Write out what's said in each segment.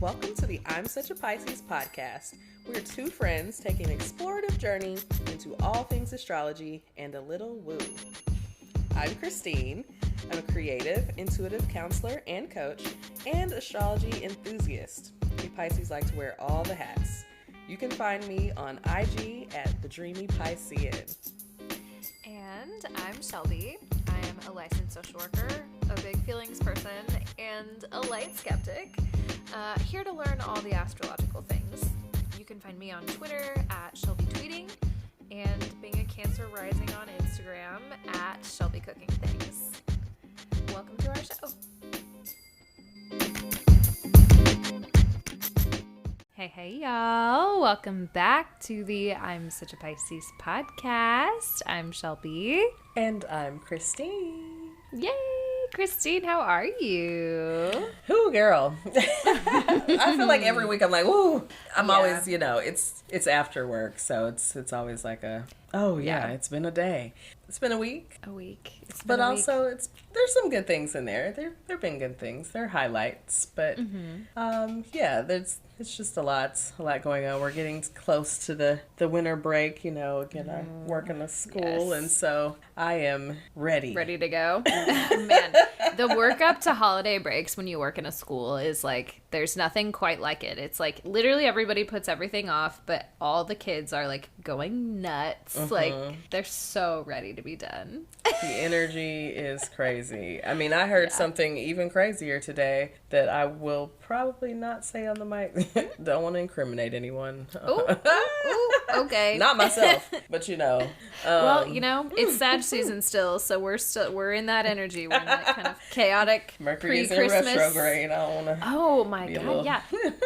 Welcome to the I'm Such a Pisces podcast. We're two friends taking an explorative journey into all things astrology and a little woo. I'm Christine. I'm a creative, intuitive counselor and coach, and astrology enthusiast. We Pisces like to wear all the hats. You can find me on IG at The Dreamy Piscean. And I'm Shelby. I am a licensed social worker, a big feelings person, and a light skeptic. Here to learn all the astrological things. You can find me on Twitter at Shelby Tweeting, and being a Cancer rising on Instagram at Shelby Cooking Things. Welcome to our show. Hey y'all. Welcome back to the I'm Such a Pisces podcast. I'm Shelby. And I'm Christine. Yay! Christine, how are you? Ooh, girl. I feel like every week I'm like, ooh. I'm always, it's after work, so it's always like it's been a day. It's been a week. But also there's some good things in there. There've been good things. There are highlights, but it's just a lot going on. We're getting close to the winter break, again, I work in a school, and so I am ready. Ready to go. Man, the work up to holiday breaks when you work in a school is like, there's nothing quite like it. It's like literally everybody puts everything off, but all the kids are like going nuts. Like they're so ready to be done. The energy is crazy. I mean, I heard something even crazier today that I will probably not say on the mic. Don't want to incriminate anyone. Ooh, okay. Not myself, but well, it's Sag season still, so we're in that energy. We're in that kind of chaotic Mercury's pre-Christmas. in retrograde. I don't want to. Oh my god, yeah.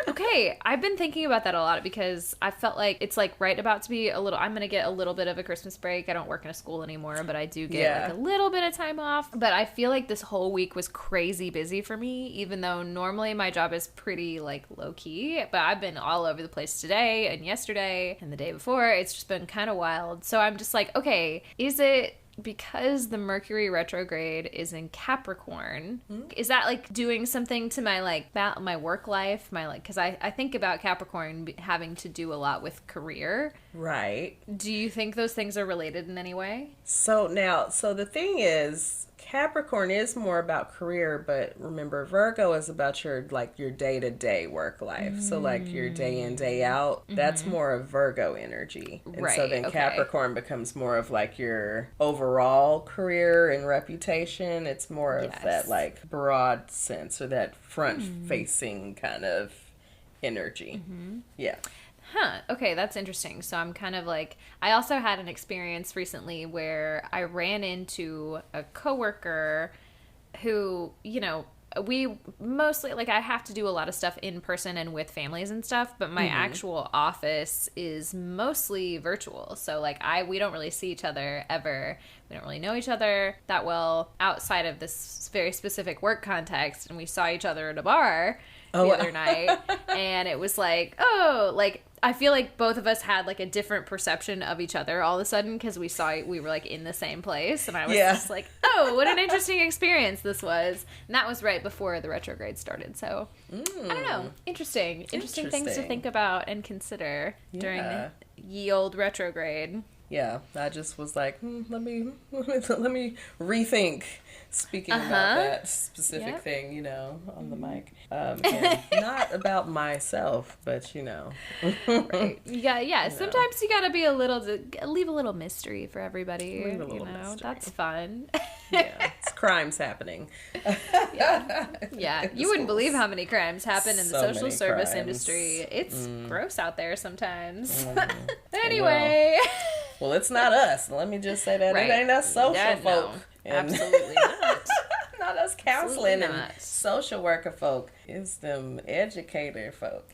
Okay, I've been thinking about that a lot because I felt like it's like right about to be I'm going to get a little bit of a Christmas break. I don't work in a school anymore, but I do get like a little bit of time off. But I feel like this whole week was crazy busy for me, even though normally my job is pretty like low key. But I've been all over the place today and yesterday and the day before. It's just been kind of wild. So I'm just like, okay, is it because the Mercury retrograde is in Capricorn, is that like doing something to my like my work life, because I think about Capricorn having to do a lot with career. Right. Do you think those things are related in any way? So the thing is, Capricorn is more about career, but remember, Virgo is about your day-to-day work life. So like your day in, day out, that's more of Virgo energy. And so then Capricorn becomes more of like your overall career and reputation. It's more of that like broad sense, or that front-facing kind of energy. Yeah. Huh. Okay, that's interesting. So I'm kind of like, I also had an experience recently where I ran into a coworker who, we mostly, like, I have to do a lot of stuff in person and with families and stuff, but my actual office is mostly virtual. So, like, we don't really see each other ever. We don't really know each other that well outside of this very specific work context, and we saw each other at a bar the other night, and it was like, I feel like both of us had like a different perception of each other all of a sudden because we were like in the same place, and I was just like, oh, what an interesting experience this was. And that was right before the retrograde started. So I don't know. Interesting things to think about and consider during the ye old retrograde. Yeah, I just was like, let me rethink speaking about that specific thing, on the mic. And not about myself, but Right. Yeah. Sometimes you gotta be leave a little mystery for everybody. Leave a little mystery. That's fun. Yeah, it's crimes happening. Yeah. You wouldn't believe how many crimes happen in the social service industry. It's gross out there sometimes. Anyway. Well, it's not us. Let me just say that. Right. It ain't us social folk. No, absolutely not. Not us counseling and social worker folk. It's them educator folk.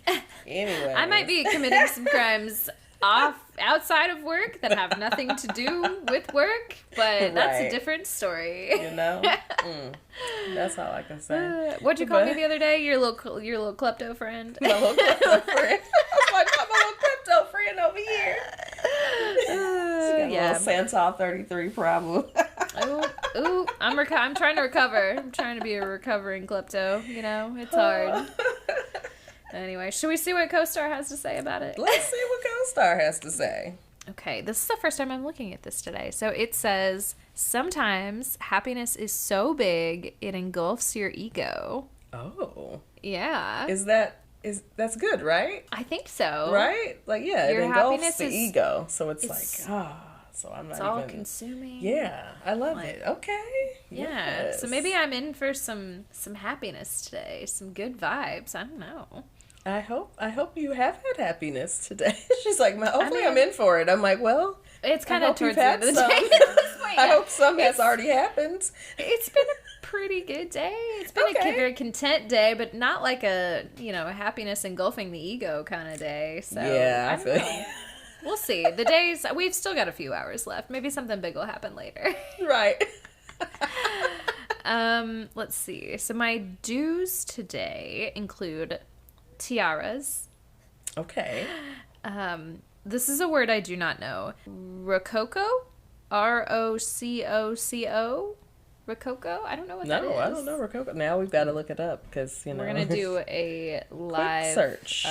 Anyway. I might be committing some crimes outside of work that have nothing to do with work, but that's a different story. That's all I can say. What'd you call me the other day? Your little klepto friend. My little klepto friend. I was like, my little klepto friend over here. She got a little Santal 33 problem. Ooh, I'm trying to recover. I'm trying to be a recovering klepto. It's hard. Anyway, should we see what CoStar has to say about it? Let's see what CoStar has to say. Okay, this is the first time I'm looking at this today. So it says, sometimes happiness is so big it engulfs your ego. Oh. Yeah. That's good, right? I think so. Right? Like, yeah, Your it engulfs happiness the is- ego. So it's like, so I'm not It's even... all consuming. Yeah, I love it. Okay. Yeah. Yes. So maybe I'm in for some happiness today. Some good vibes. I don't know. I hope you have had happiness today. She's like, hopefully mean, I'm in for it. I'm like, well, it's kind I of hope towards you've the had end of the day. some. Wait, I hope some has already happened. It's been a pretty good day. It's been a very content day, but not like a happiness engulfing the ego kind of day. So yeah, I feel you. We'll see. The days, we've still got a few hours left. Maybe something big will happen later. Right. Let's see. So my do's today include tiaras. Okay. This is a word I do not know. Rococo? Rococo? Rococo? I don't know what that is. No, I don't know Rococo. Now we've got to look it up because, We're going to do a live... quick search.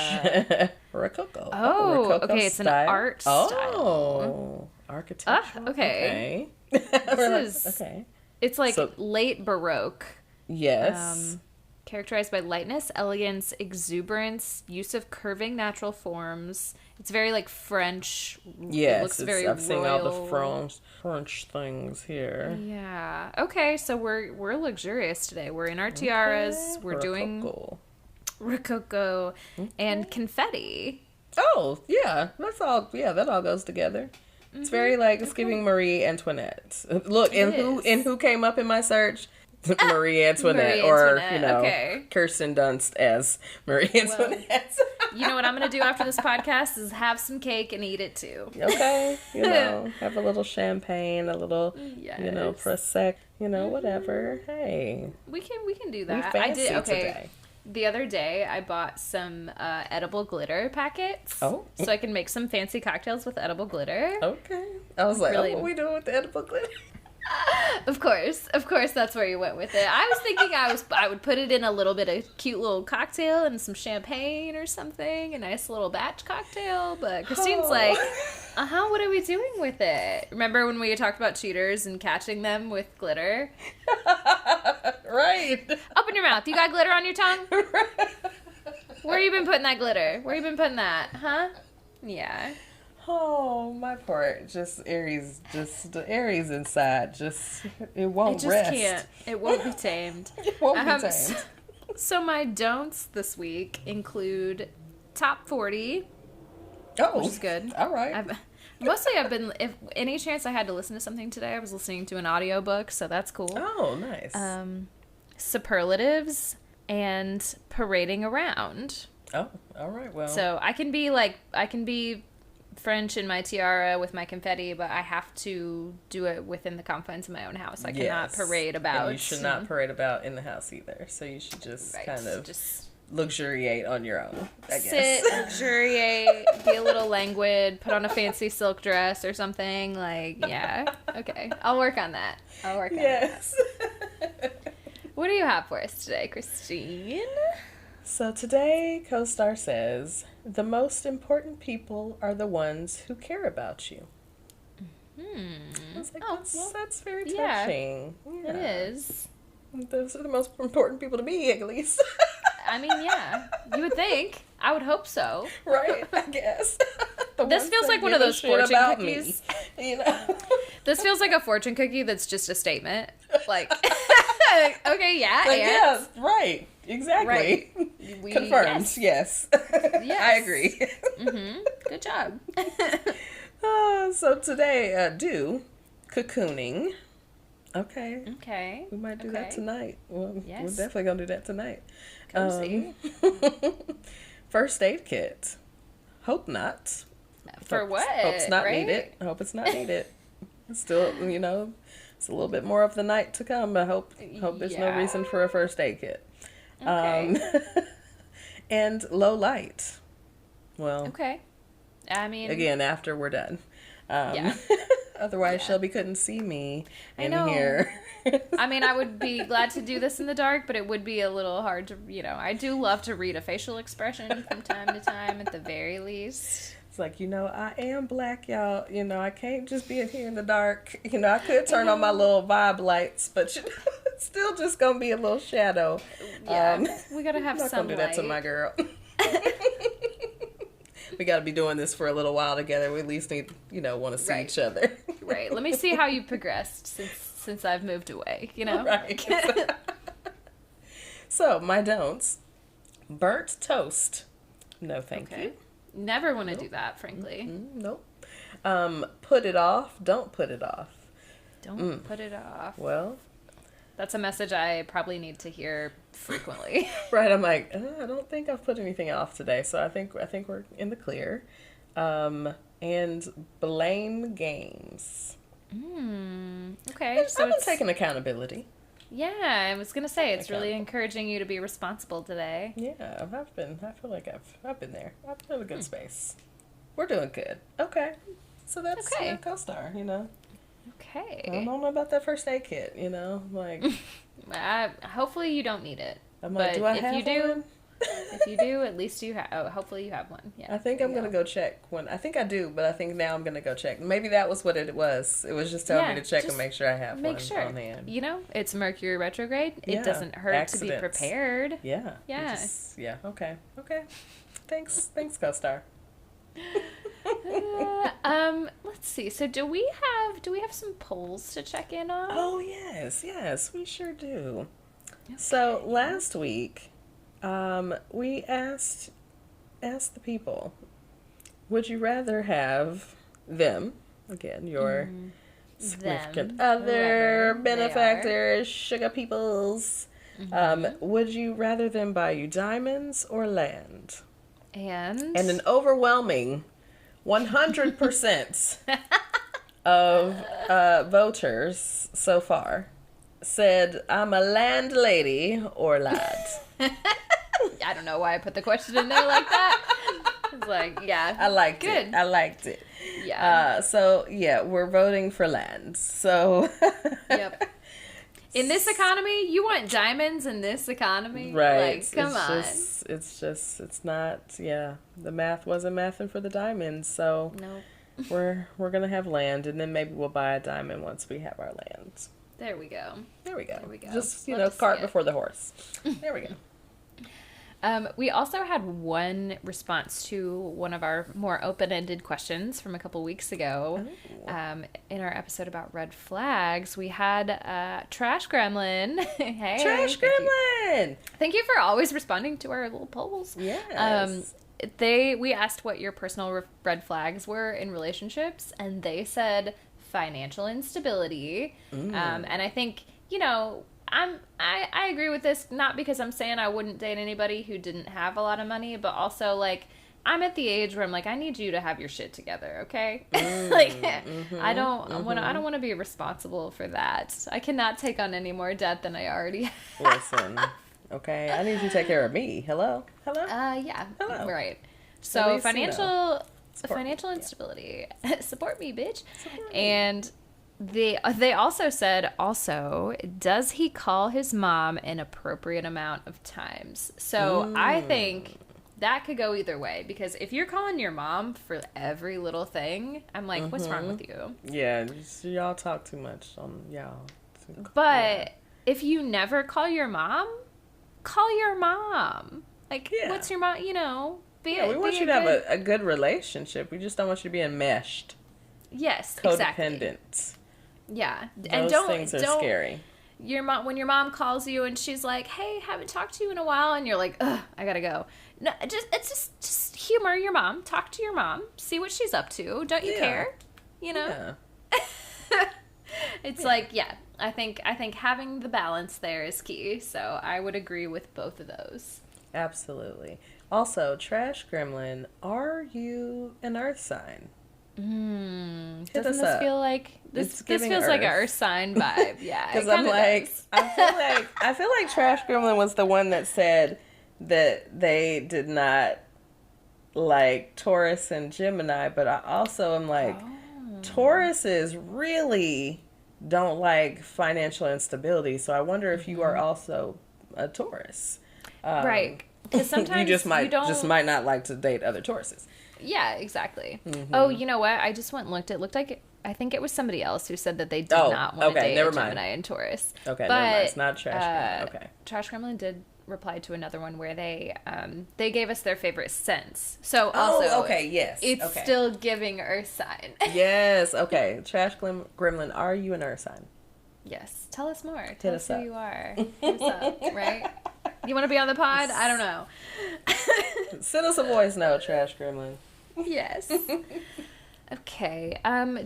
Rococo. Oh, Rococo okay. It's style. an art style. Oh, architecture. Okay. Okay. It's like late Baroque. Yes. Characterized by lightness, elegance, exuberance, use of curving natural forms. It's very like French. Yes, it looks very I've seen all royal. the French things here. Yeah. Okay, so we're luxurious today. We're in our tiaras. Okay. We're doing Rococo Okay. and confetti. Oh, yeah. That's all. Yeah, that all goes together. It's very like it's giving Marie Antoinette. Look, and who came up in my search? Marie Antoinette, or Kirsten Dunst as Marie Antoinette. You know what I'm going to do after this podcast is have some cake and eat it too. Okay, have a little champagne, a little, prosecco, whatever. Hey, we can do that. We I did. Okay, today. The other day I bought some edible glitter packets. Oh, so I can make some fancy cocktails with edible glitter. Okay, I was like, really... what are we doing with the edible glitter? Of course, that's where you went with it. I was thinking I would put it in a little bit of cute little cocktail and some champagne or something, a nice little batch cocktail. But Christine's like, what are we doing with it? Remember when we talked about cheaters and catching them with glitter? Right. Open your mouth. You got glitter on your tongue? Where you been putting that glitter? Where you been putting that? Huh? Yeah. Oh, my part, Aries inside, it won't It just rest. can't. It won't be tamed. It won't be tamed. So my don'ts this week include top 40, which is good. All right. I've been, if any chance I had to listen to something today, I was listening to an audiobook, so that's cool. Oh, nice. Superlatives and parading around. Oh, all right, well. So I can be French in my tiara with my confetti, but I have to do it within the confines of my own house. I cannot parade about. And you should not parade about in the house either. So you should just kind of luxuriate on your own, I guess. Sit, luxuriate, be a little languid, put on a fancy silk dress or something. Like, yeah. Okay. I'll work on that. Yes. What do you have for us today, Christine? So today, CoStar says, the most important people are the ones who care about you. I was like, that's very touching. Yeah. It is. Those are the most important people to me, at least. I mean, yeah. You would think. I would hope so. Right, I guess. This feels like one of those fortune cookies. Me, This feels like a fortune cookie that's just a statement. Like, okay, yeah, like, yeah, right. Exactly. Right. Confirmed. Yes. I agree. Good job. So today, do cocooning. Okay. We might do that tonight. Well, yes. We're definitely going to do that tonight. Cozy. First aid kit. Hope not. For what? Hope's not right? needed. I hope it's not needed. Still, it's a little bit more of the night to come. I hope there's no reason for a first aid kit. Okay. And low light. Well. Okay. I mean. Again, after we're done. Otherwise, Yeah. Shelby couldn't see me I in know. here. I mean, I would be glad to do this in the dark, but it would be a little hard to, I do love to read a facial expression from time to time at the very least. It's like, I am black, y'all. I can't just be in here in the dark. I could turn on my little vibe lights, but it's still just going to be a little shadow. Yeah, we got to have I'm not some going to do that to my girl. We got to be doing this for a little while together. We at least need, want to see each other. Right. Let me see how you progressed since I've moved away, Right. So, my don'ts. Burnt toast. No, thank you. Never want to do that, frankly. Nope. Put it off. Don't put it off. Don't put it off. Well, that's a message I probably need to hear frequently. Right. I'm like, I don't think I've put anything off today, so I think we're in the clear. And blame games. Okay. I've been taking accountability. Yeah, I was gonna say it's really encouraging you to be responsible today. Yeah, I've been. I feel like I've been there. I've been in a good space. We're doing good. Okay, so that's co-star. Okay. I don't know about that first aid kit. Like. Hopefully you don't need it. I'm like, do I have one? If you do, at least you have. Oh, hopefully you have one. Yeah. I think I'm gonna go check one. I think I do, but I think now I'm gonna go check. Maybe that was what it was. It was just telling me to check and make sure I have one on hand. It's Mercury retrograde. It doesn't hurt to be prepared. Yeah. Yeah. Okay. Thanks, co-star. Let's see. So do we have some polls to check in on? Oh yes, we sure do. Okay. So last week, we asked the people, would you rather have them, again, your significant other, benefactors, sugar peoples, would you rather them buy you diamonds or land? And an overwhelming 100% of voters so far said, I'm a landlady or lad. I don't know why I put the question in there like that. It's like, yeah. I liked it. Yeah. So, we're voting for land. So. Yep. In this economy, you want diamonds in this economy? Right. Like, come on. It's not, the math wasn't mathing for the diamonds. So nope. we're going to have land, and then maybe we'll buy a diamond once we have our land. There we go. Just, cart before the horse. There we go. We also had one response to one of our more open-ended questions from a couple weeks ago. In our episode about red flags, we had Trash Gremlin. Hey, Trash Gremlin! Thank you for always responding to our little polls. Yes. We asked what your personal red flags were in relationships, and they said financial instability. And I think, I agree with this, not because I'm saying I wouldn't date anybody who didn't have a lot of money, but also, like, I'm at the age where I'm like, I need you to have your shit together, okay? I don't want to be responsible for that. I cannot take on any more debt than I already have. Listen, okay, I need you to take care of me. Hello? Yeah. Hello. Right. So least, financial instability. Support me, bitch. And they also said, does he call his mom an appropriate amount of times? So I think that could go either way, because if you're calling your mom for every little thing, I'm like, what's wrong with you? Yeah, y'all talk too much on y'all. But if you never call your mom, call your mom. Like, what's your mom, we want you to have a good relationship. We just don't want you to be enmeshed. Yes, codependent. Exactly. Yeah. Those things are scary. When your mom calls you and she's like, hey, haven't talked to you in a while, and you're like, ugh, I gotta go. No, just humor your mom. Talk to your mom. See what she's up to. Don't you care? Yeah. It's like, I think having the balance there is key. So I would agree with both of those. Absolutely. Also, Trash Gremlin, are you an earth sign? Doesn't this feel like this feels like an earth sign vibe? Yeah, because I'm like, I feel like Trash Gremlin was the one that said that they did not like Taurus and Gemini, but I also am like, Tauruses really don't like financial instability. So I wonder if you are also a Taurus. Right. Because sometimes you just might not like to date other Tauruses. Yeah, exactly. Oh, you know what? I just went and looked. It looked like I think it was somebody else who said that they did not want to date a Gemini and Taurus. Okay, never mind. It's not Trash Gremlin. Okay. Trash Gremlin did reply to another one where they gave us their favorite scents. So also, yes, it's still giving Earth sign. Yes, okay. Trash Gremlin, are you an Earth sign? Yes. Tell us more. Hit Tell us us who you are. Hit us up, right? You want to be on the pod? I don't know. Send us a voice note, Trash Gremlin. Yes. Okay.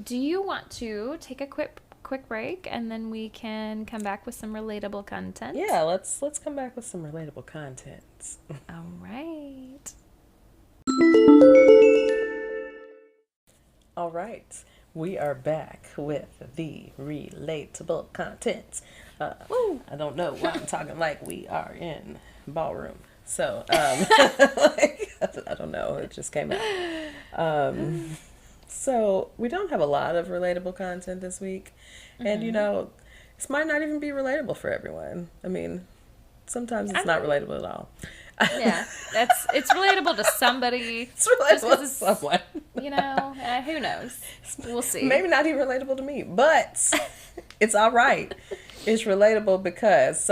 Do you want to take a quick break and then we can come back with some relatable content? Yeah, let's come back with some relatable content. All right. All right. We are back with the relatable content. I don't know why I'm talking like we are in ballroom. So, I don't know. It just came out. So we don't have a lot of relatable content this week. And, this might not even be relatable for everyone. I mean, sometimes it's not relatable at all. Yeah, it's relatable to somebody. It's relatable to someone. Who knows? We'll see. Maybe not even relatable to me, but it's all right. It's relatable because,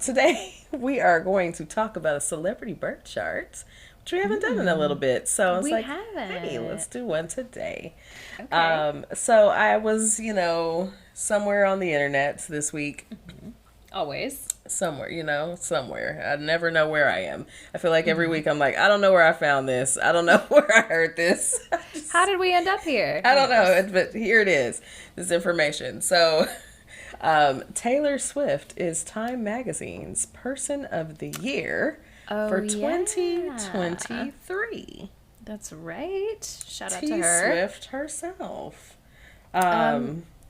today we are going to talk about a celebrity birth chart, which we haven't done in a little bit. So it's hey, let's do one today. Okay. So I was, somewhere on the internet this week. Mm-hmm. Always. Somewhere. I never know where I am. I feel like every week I'm like, I don't know where I found this. I don't know where I heard this. How did we end up here? I don't know, but here it is. This information. So, Taylor Swift is Time Magazine's Person of the Year for 2023. That's right. Shout out to her. Swift herself.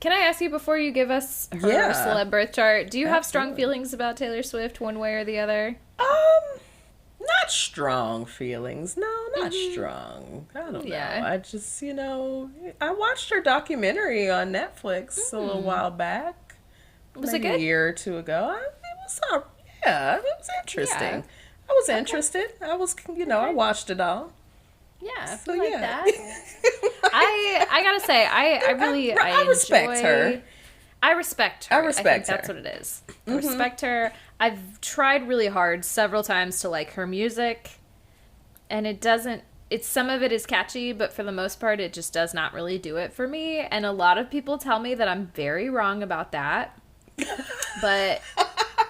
Can I ask you, before you give us her celeb birth chart, do you have strong feelings about Taylor Swift one way or the other? Not strong feelings. No, not strong. I don't know. I just, I watched her documentary on Netflix a little while back. Was it good? A year or two ago. It was interesting. Yeah. I was interested. I was, I watched it all. Yeah, I feel like that. I gotta say, I really respect her. I respect her. I think her. That's what it is. I respect her. I've tried really hard several times to like her music, and some of it is catchy, but for the most part, it just does not really do it for me. And a lot of people tell me that I'm very wrong about that, but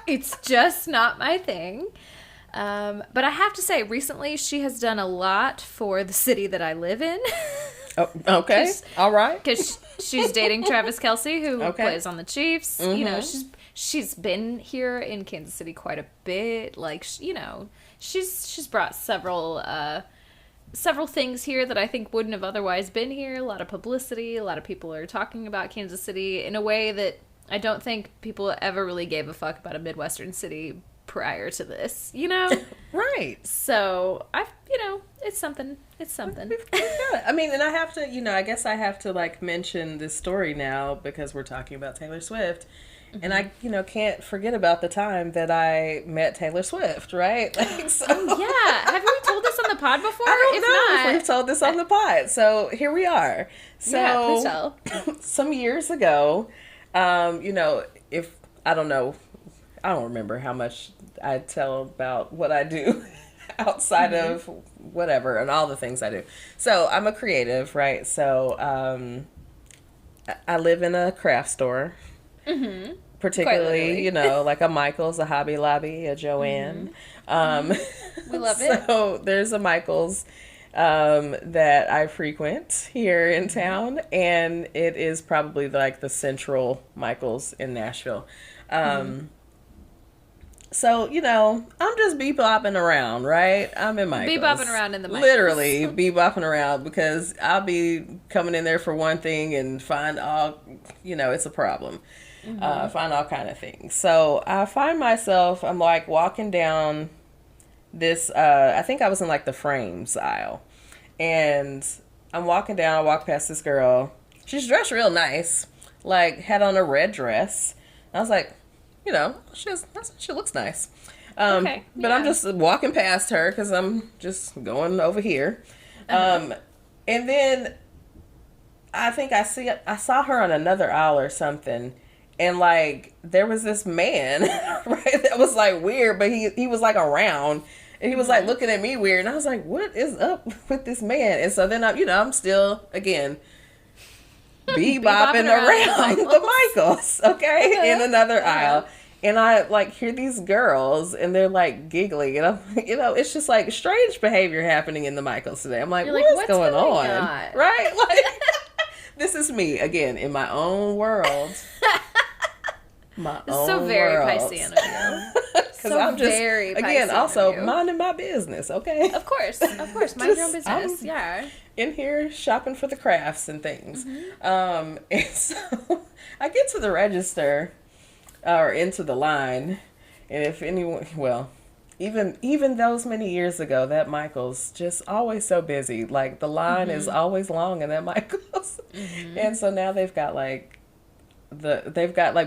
it's just not my thing. But I have to say, recently she has done a lot for the city that I live in. Oh, okay. All right. Because she's dating Travis Kelce, who plays on the Chiefs. Mm-hmm. She's been here in Kansas City quite a bit. Like, she's brought several things here that I think wouldn't have otherwise been here. A lot of publicity. A lot of people are talking about Kansas City in a way that I don't think people ever really gave a fuck about a Midwestern city prior to this, Right. So it's something. It's something. I mean, and I have to, I guess I have to mention this story now because we're talking about Taylor Swift. Mm-hmm. And I, can't forget about the time that I met Taylor Swift, right? Oh, yeah. Have we told this on the pod before? I don't know if we've told this on the pod. So here we are. So, please tell. Some years ago, if, I don't remember how much I tell about what I do outside of whatever and all the things I do. So I'm a creative, right? So I live in a craft store, particularly, like a Michael's, a Hobby Lobby, a Joann. We love it. So there's a Michael's that I frequent here in town, and it is probably the central Michael's in Nashville. So, I'm just bebopping around, right? I'm in Michael's. Bebopping around in the Michael's. Literally bebopping around because I'll be coming in there for one thing and find all, it's a problem. Find all kind of things. So I find myself, I'm walking down this, I think I was in the frames aisle. And I'm walking down, I walk past this girl she's dressed real nice. Like, had on a red dress. I was like, you know, she looks nice. Okay, but I'm just walking past her because I'm just going over here. And then I think I saw her on another aisle or something. And like, there was this man, right? That was like weird, but he was like around. And he was like looking at me weird. And I was like, what is up with this man? And so then I'm still, again, bebopping around the Michaels, okay, in another aisle. And I like hear these girls and they're like giggling. And I'm, it's just like strange behavior happening in the Michaels today. I'm like, what's going on? Right? Like, this is me again in my own world. It's so very Piscean of you. Because I'm just, very again, also minding my business, okay? Of course. Mind your own business, in here shopping for the crafts and things. And so I get to the register, or into the line, and if anyone, well, even those many years ago, that Michael's just always so busy. Like, the line is always long in that Michael's. And so now they've got like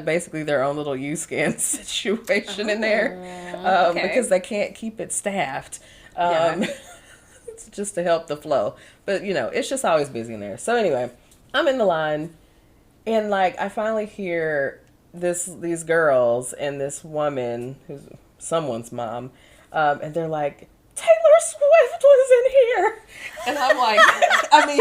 basically their own little U-scan situation in there, because they can't keep it staffed. It's just to help the flow. But it's just always busy in there. So anyway, I'm in the line, and like I finally hear these girls and this woman who's someone's mom, and they're like, Taylor Swift was in here, and I'm like, I mean.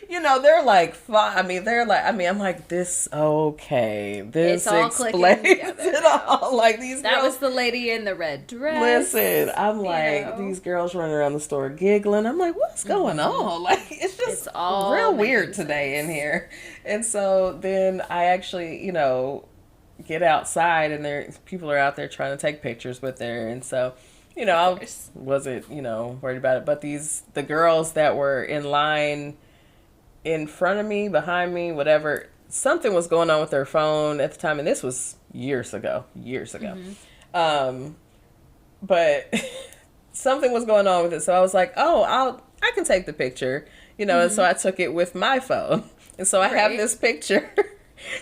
They're like, I'm like, this, okay, this explains it all. Like, these that girls, was the lady in the red dress. Listen, I'm like, these girls running around the store giggling. I'm like, what's going on? Like, it's all real weird today in here. And so then I actually, get outside, and people are out there trying to take pictures with her. And so, I wasn't, worried about it. But the girls that were in line in front of me, behind me, whatever, something was going on with their phone at the time, and this was years ago. But something was going on with it, so I was like, I can take the picture, and so I took it with my phone, and so I have this picture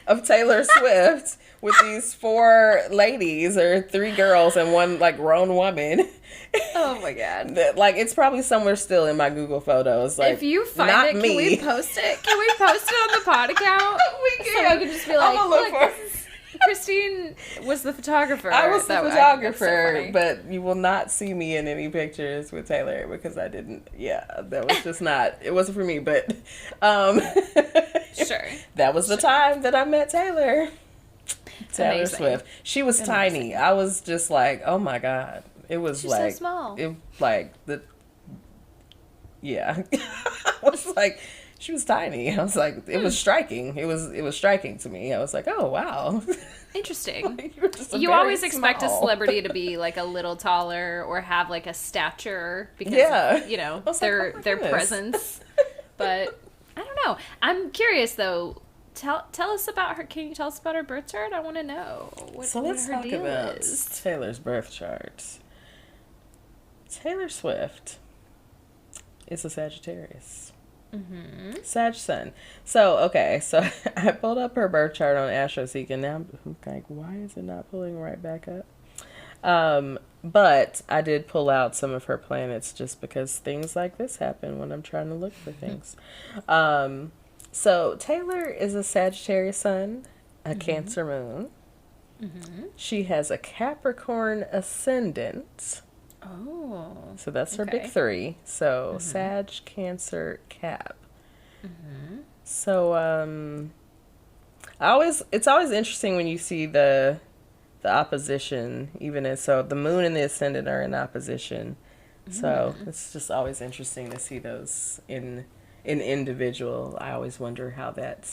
of Taylor Swift with these 4 ladies, or 3 girls and 1 like grown woman. Oh my god! Like, it's probably somewhere still in my Google Photos. Like, if you find it, can we post it? Can we post it on the pod account? We can. So we can just be like, look, Christine was the photographer. I was the photographer, but you will not see me in any pictures with Taylor because I didn't. Yeah, that was just not. It wasn't for me. But sure, that was the time that I met Taylor Swift. She was tiny. I was just like, oh my god. It was she's like so small. It like the I was like, she was tiny. I was like, it was striking. It was striking to me. I was like, oh wow, interesting. Like, you always expect a celebrity to be like a little taller or have like a stature because their presence. But I don't know. I'm curious though. Tell us about her. Can you tell us about her birth chart? I want to know. Let's talk about Taylor's birth chart. Taylor Swift is a Sagittarius. Sag Sun. So, okay. So, I pulled up her birth chart on AstroSeek, and now I'm like, why is it not pulling right back up? But I did pull out some of her planets just because things like this happen when I'm trying to look for things. So, Taylor is a Sagittarius Sun, a Cancer Moon. She has a Capricorn Ascendant. Oh. So that's her big 3. So Sag, Cancer, Cap. So it's always interesting when you see the opposition, even as so the moon and the ascendant are in opposition. So it's just always interesting to see those in individual. I always wonder how that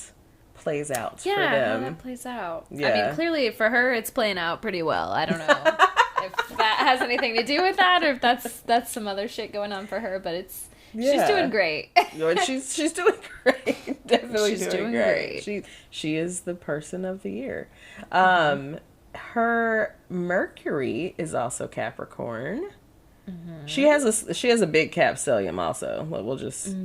plays out for them. Yeah, how that plays out. Yeah. I mean, clearly for her, it's playing out pretty well. I don't know if that has anything to do with that, or if that's some other shit going on for her. But she's doing great. she's doing great. Definitely she's doing great. She is the person of the year. Her Mercury is also Capricorn. She has a big Cap stellium also. We'll just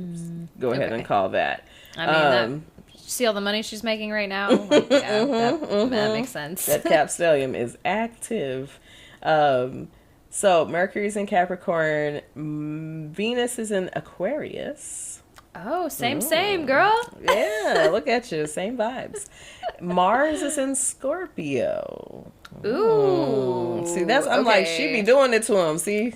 go ahead and call that. I mean, see all the money she's making right now? Like, yeah, that makes sense. That Cap Stellium is active. So Mercury's in Capricorn, Venus is in Aquarius. Oh, same, girl. Yeah, look at you, same vibes. Mars is in Scorpio. Ooh. See, I'm like, she be doing it to him, see?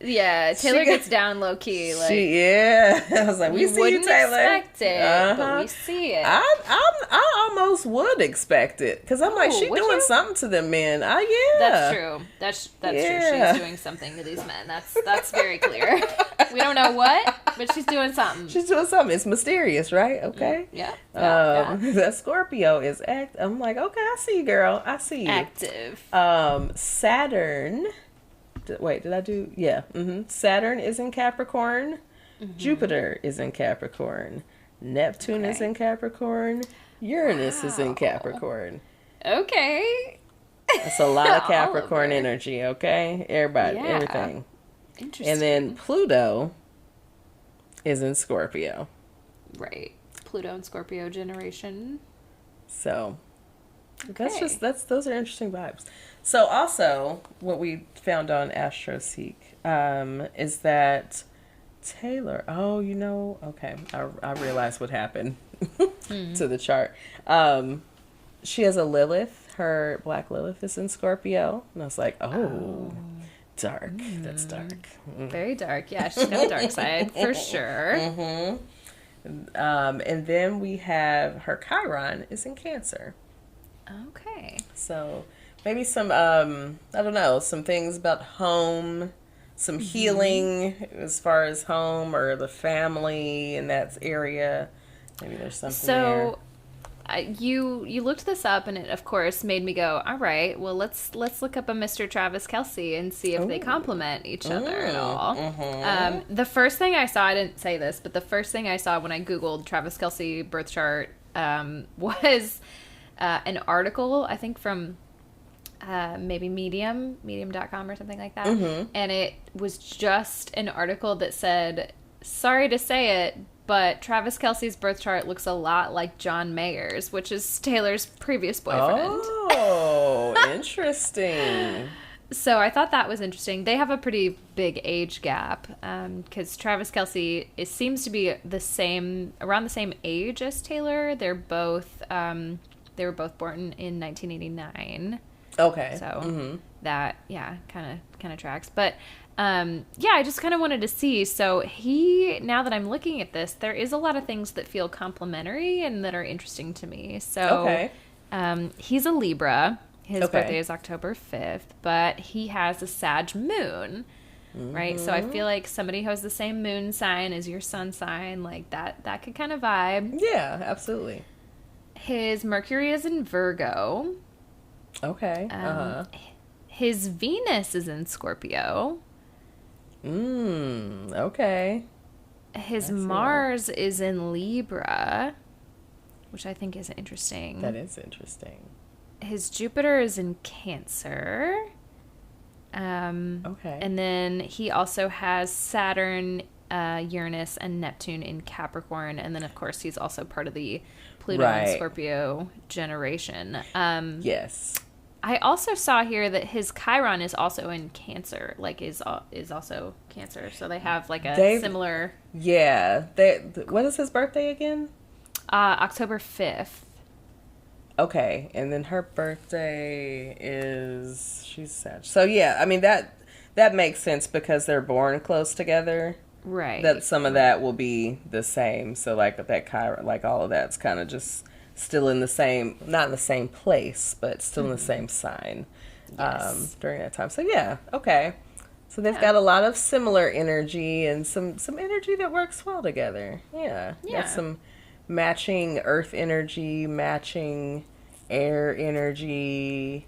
Yeah, Taylor gets down low key. Like, I was like, we see you, Taylor. Expect it, but we see it. I almost would expect it because I'm like, she doing something to them men. Yeah, that's true. That's true. She's doing something to these men. That's very clear. We don't know what, but she's doing something. She's doing something. It's mysterious, right? Okay. Yeah. That Scorpio is I'm like, okay, I see you, girl. I see you. Active. Saturn. Wait, did I do? Yeah. Saturn is in Capricorn. Jupiter is in Capricorn. Neptune is in Capricorn. Uranus is in Capricorn. Okay. That's a lot of Capricorn energy, okay? Everybody, everything. Interesting. And then Pluto is in Scorpio. Right. Pluto and Scorpio generation. So those are interesting vibes. So also what we found on AstroSeek is that Taylor, okay, I realized what happened to the chart. She has a Lilith, her Black Lilith is in Scorpio, and I was like, dark. That's dark. Very dark. Yeah, she's got a dark side for sure. And then we have her Chiron is in Cancer. Okay. So maybe some I don't know, some things about home, some healing as far as home or the family in that area. Maybe there's something there. You looked this up, and it of course made me go, all right, well let's look up a Mr. Travis Kelce and see if they complement each other at all. The first thing I saw, I didn't say this, but the first thing I saw when I Googled Travis Kelce birth chart was an article, I think from maybe medium.com or something like that. And it was just an article that said, sorry to say it, but Travis Kelce's birth chart looks a lot like John Mayer's, which is Taylor's previous boyfriend. Oh, interesting. So I thought that was interesting. They have a pretty big age gap because Travis Kelce seems to be around the same age as Taylor. They were both born in 1989. Okay. So that kind of tracks. But I just kind of wanted to see. So now that I'm looking at this, there is a lot of things that feel complementary and that are interesting to me. So he's a Libra. His birthday is October 5th, but he has a Sag moon, right? So I feel like somebody who has the same moon sign as your sun sign, like that could kind of vibe. Yeah, absolutely. His Mercury is in Virgo. Okay. His Venus is in Scorpio. Okay. His Mars is in Libra, which I think is interesting. That is interesting. His Jupiter is in Cancer. Okay. And then he also has Saturn, Uranus, and Neptune in Capricorn. And then, of course, he's also part of the Pluto and Scorpio generation. Yes. I also saw here that his Chiron is also in Cancer, like is also Cancer. So they have like a similar... Yeah. What is his birthday again? October 5th. Okay. And then her birthday she's Sag. So yeah, I mean that makes sense because they're born close together. Right. That some of that will be the same. So like that Chiron, like all of that's kind of just still in the same, not in the same place, but still in the same sign during that time. So yeah, okay. So they've got a lot of similar energy and some energy that works well together. Yeah. Got some matching earth energy, matching air energy.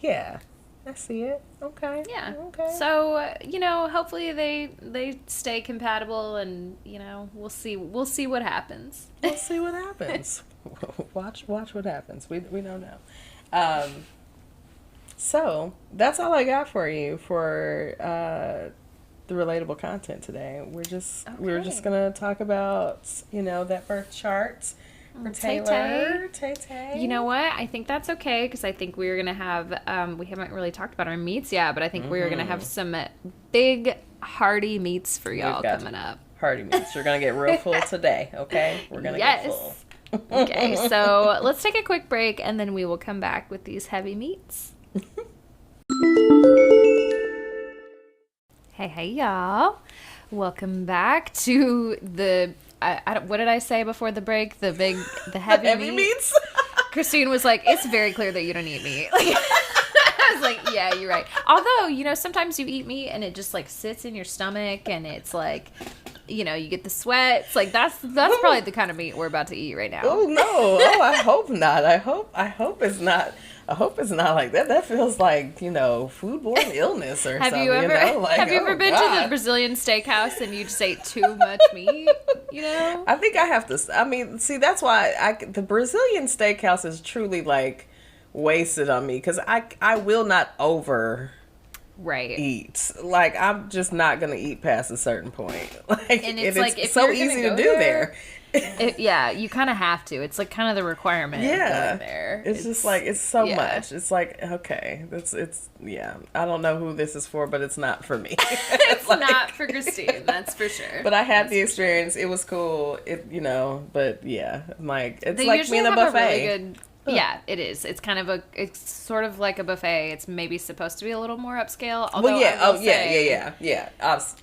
Yeah. I see it. Okay. Yeah. Okay. So, hopefully they stay compatible and, we'll see what happens. We'll see what happens. Watch what happens. We don't know. So, that's all I got for you for the relatable content today. We were just going to talk about, that birth chart For Taylor. Tay. You know what? I think that's okay because I think we're going to have, we haven't really talked about our meats yet, but I think we're going to have some big, hearty meats for y'all coming up. Hearty meats. You're going to get real full today, okay? We're going to get full. Okay, so let's take a quick break and then we will come back with these heavy meats. Hey, y'all. Welcome back to the... what did I say before the break? The heavy meats? Christine was like, it's very clear that you don't eat meat. Like, I was like, yeah, you're right. Although, sometimes you eat meat and it just like sits in your stomach and it's like, you get the sweats. Like that's probably the kind of meat we're about to eat right now. Oh no. Oh, I hope not. I hope it's not. I hope it's not like that. That feels like, foodborne illness or something. Have you ever been to the Brazilian steakhouse and you just ate too much meat? I think I have to. I mean, see, that's why the Brazilian steakhouse is truly like wasted on me because I will not eat. Like, I'm just not going to eat past a certain point. Like, and it's so easy to do there. Yeah, you kind of have to. It's like kind of the requirement of going there. It's just like, it's so much. It's like, okay, I don't know who this is for, but it's not for me. It's like, not for Christine, that's for sure. But I had the experience. It was cool. But yeah, like, it's like being a buffet. Yeah, it is. It's it's sort of like a buffet. It's maybe supposed to be a little more upscale. Although yeah.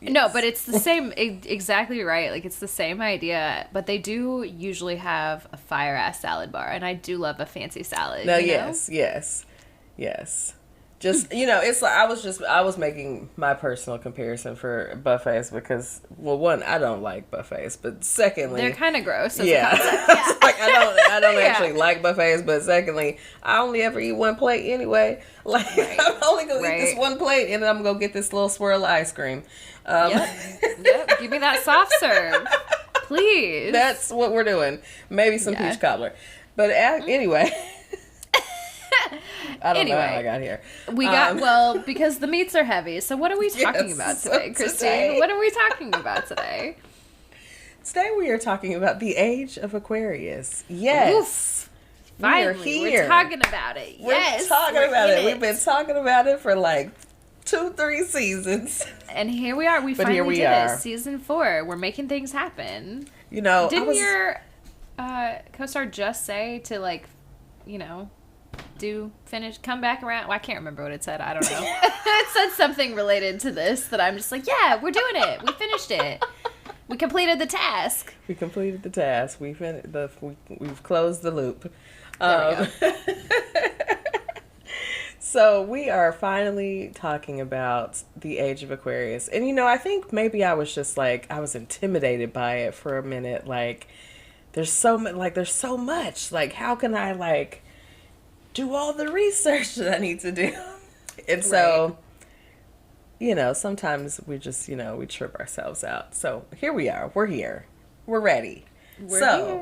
No, but it's the same, exactly right. Like, it's the same idea, but they do usually have a fire-ass salad bar, and I do love a fancy salad. No, yes. Just, it's like, I was making my personal comparison for buffets because, well, one, I don't like buffets, but secondly, they're kind of gross. Yeah. Like, I don't actually like buffets, but secondly, I only ever eat one plate anyway. Like, I'm only going to eat this one plate and then I'm going to get this little swirl of ice cream. Yep. Give me that soft serve, please. That's what we're doing. Maybe some peach cobbler. But anyway... I don't know how I got here. We got, because the meats are heavy. So what are we talking about today, Christine? What are we talking about today? Today we are talking about the Age of Aquarius. Yes. Oof. Finally, we're talking about it. Yes. We're talking about it. We've been talking about it for like 2-3 seasons. And here we are. We finally did it. Season 4. We're making things happen. Didn't your co-star just say to come back around? Well, I can't remember what it said. I don't know. It said something related to this that I'm just like, yeah, we're doing it. We finished it. We completed the task. We've closed the loop. There we go. So we are finally talking about the Age of Aquarius. And, I think maybe I was just like, I was intimidated by it for a minute. Like, there's so much. Like, how can I, do all the research that I need to do? And so, sometimes we just, we trip ourselves out. So here we are. We're here. We're ready. We're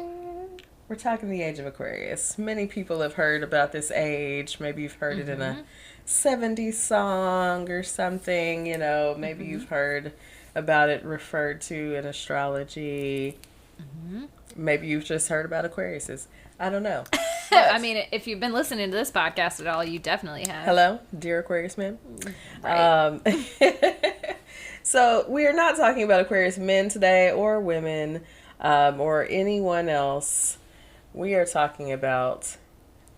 talking the Age of Aquarius. Many people have heard about this age. Maybe you've heard it in a 70s song or something. Maybe you've heard about it referred to in astrology. Maybe you've just heard about Aquariuses. I don't know. But, I mean, if you've been listening to this podcast at all, you definitely have. Hello, dear Aquarius men. Right. So we are not talking about Aquarius men today or women or anyone else. We are talking about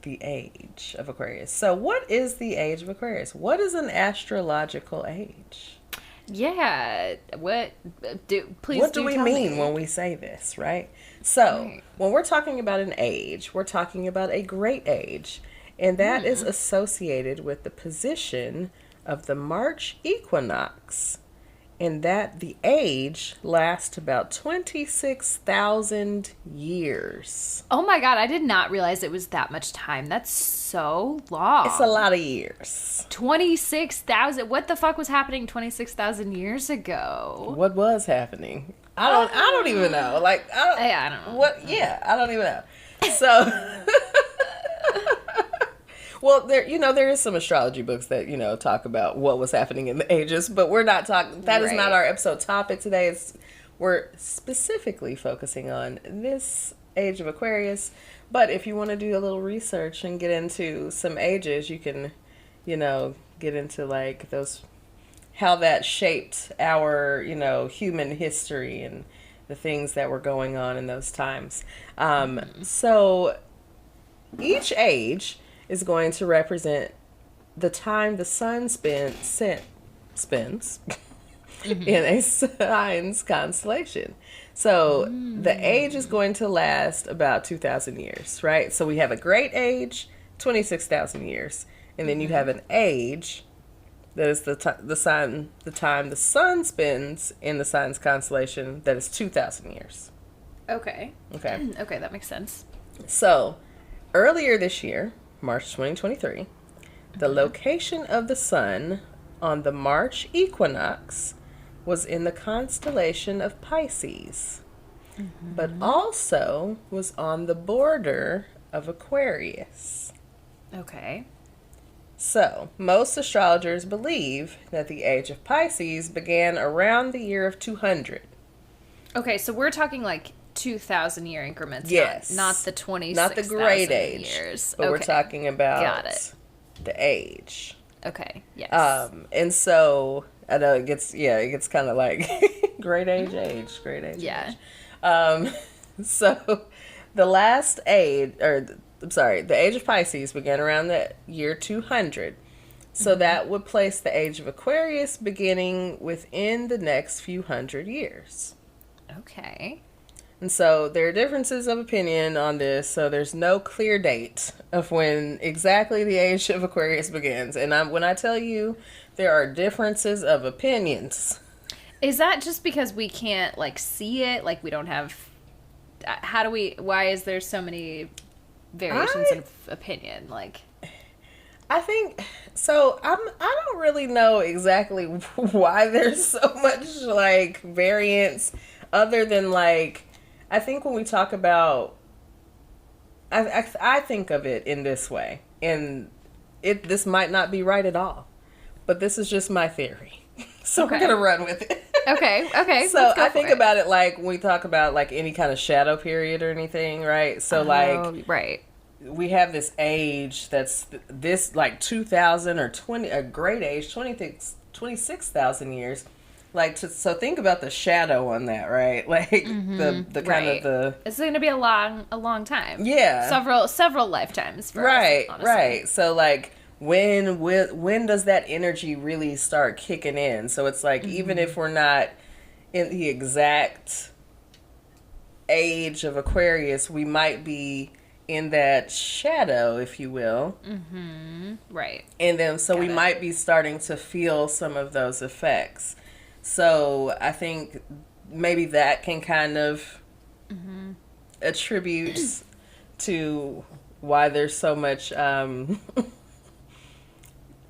the Age of Aquarius. So what is the Age of Aquarius? What is an astrological age? Yeah. What do we mean when we say this, right? So, when we're talking about an age, we're talking about a great age, and that is associated with the position of the March equinox, and that the age lasts about 26,000 years. Oh my God, I did not realize it was that much time. That's so long. It's a lot of years. 26,000. What the fuck was happening 26,000 years ago? What was happening? I don't even know. Like, I don't know. What? Yeah, I don't even know. So, well, there is some astrology books that, talk about what was happening in the ages, but we're not talking, that is not our episode topic today. We're specifically focusing on this Age of Aquarius. But if you want to do a little research and get into some ages, you can, get into like those, how that shaped our, human history and the things that were going on in those times. So each age is going to represent the time the sun spins in a sign's constellation. So the age is going to last about 2,000 years, right? So we have a great age, 26,000 years. And then you have an age that is the time the sun spins in the sign's constellation, that is 2,000 years. Okay. Okay. Okay, that makes sense. So earlier this year, March 2023, the location of the sun on the March equinox was in the constellation of Pisces, but also was on the border of Aquarius. Okay. So, most astrologers believe that the age of Pisces began around the year of 200. Okay, so we're talking like 2,000 year increments. Yes. Not the 26,000 Not the great age. Years. But okay. we're talking about Got it. the age. Okay, yes. And so, I know it gets kind of like great age. Yeah. So, the age of Pisces began around the year 200. So that would place the age of Aquarius beginning within the next few hundred years. Okay. And so there are differences of opinion on this. So there's no clear date of when exactly the age of Aquarius begins. And when I tell you there are differences of opinions. Is that just because we can't like see it? Like we don't have, why is there so many variations of opinion? Like, I think so. I don't really know exactly why there's so much like variance, other than like, I think when we talk about, I think of it in this way, and this might not be right at all, but this is just my theory, so okay. We're gonna run with it. Okay. So I think about it like when we talk about like any kind of shadow period or anything, right? So right. We have this age that's this like 2,000 or 20, a great age, 26,000 years. Like, so think about the shadow on that, right? Like the kind of the. It's going to be a long time. Yeah. Several lifetimes. For right. us, right. So like when does that energy really start kicking in? So it's like, even if we're not in the exact age of Aquarius, we might be in that shadow, if you will. Right. And then we might be starting to feel some of those effects. So I think maybe that can kind of attribute to why there's so much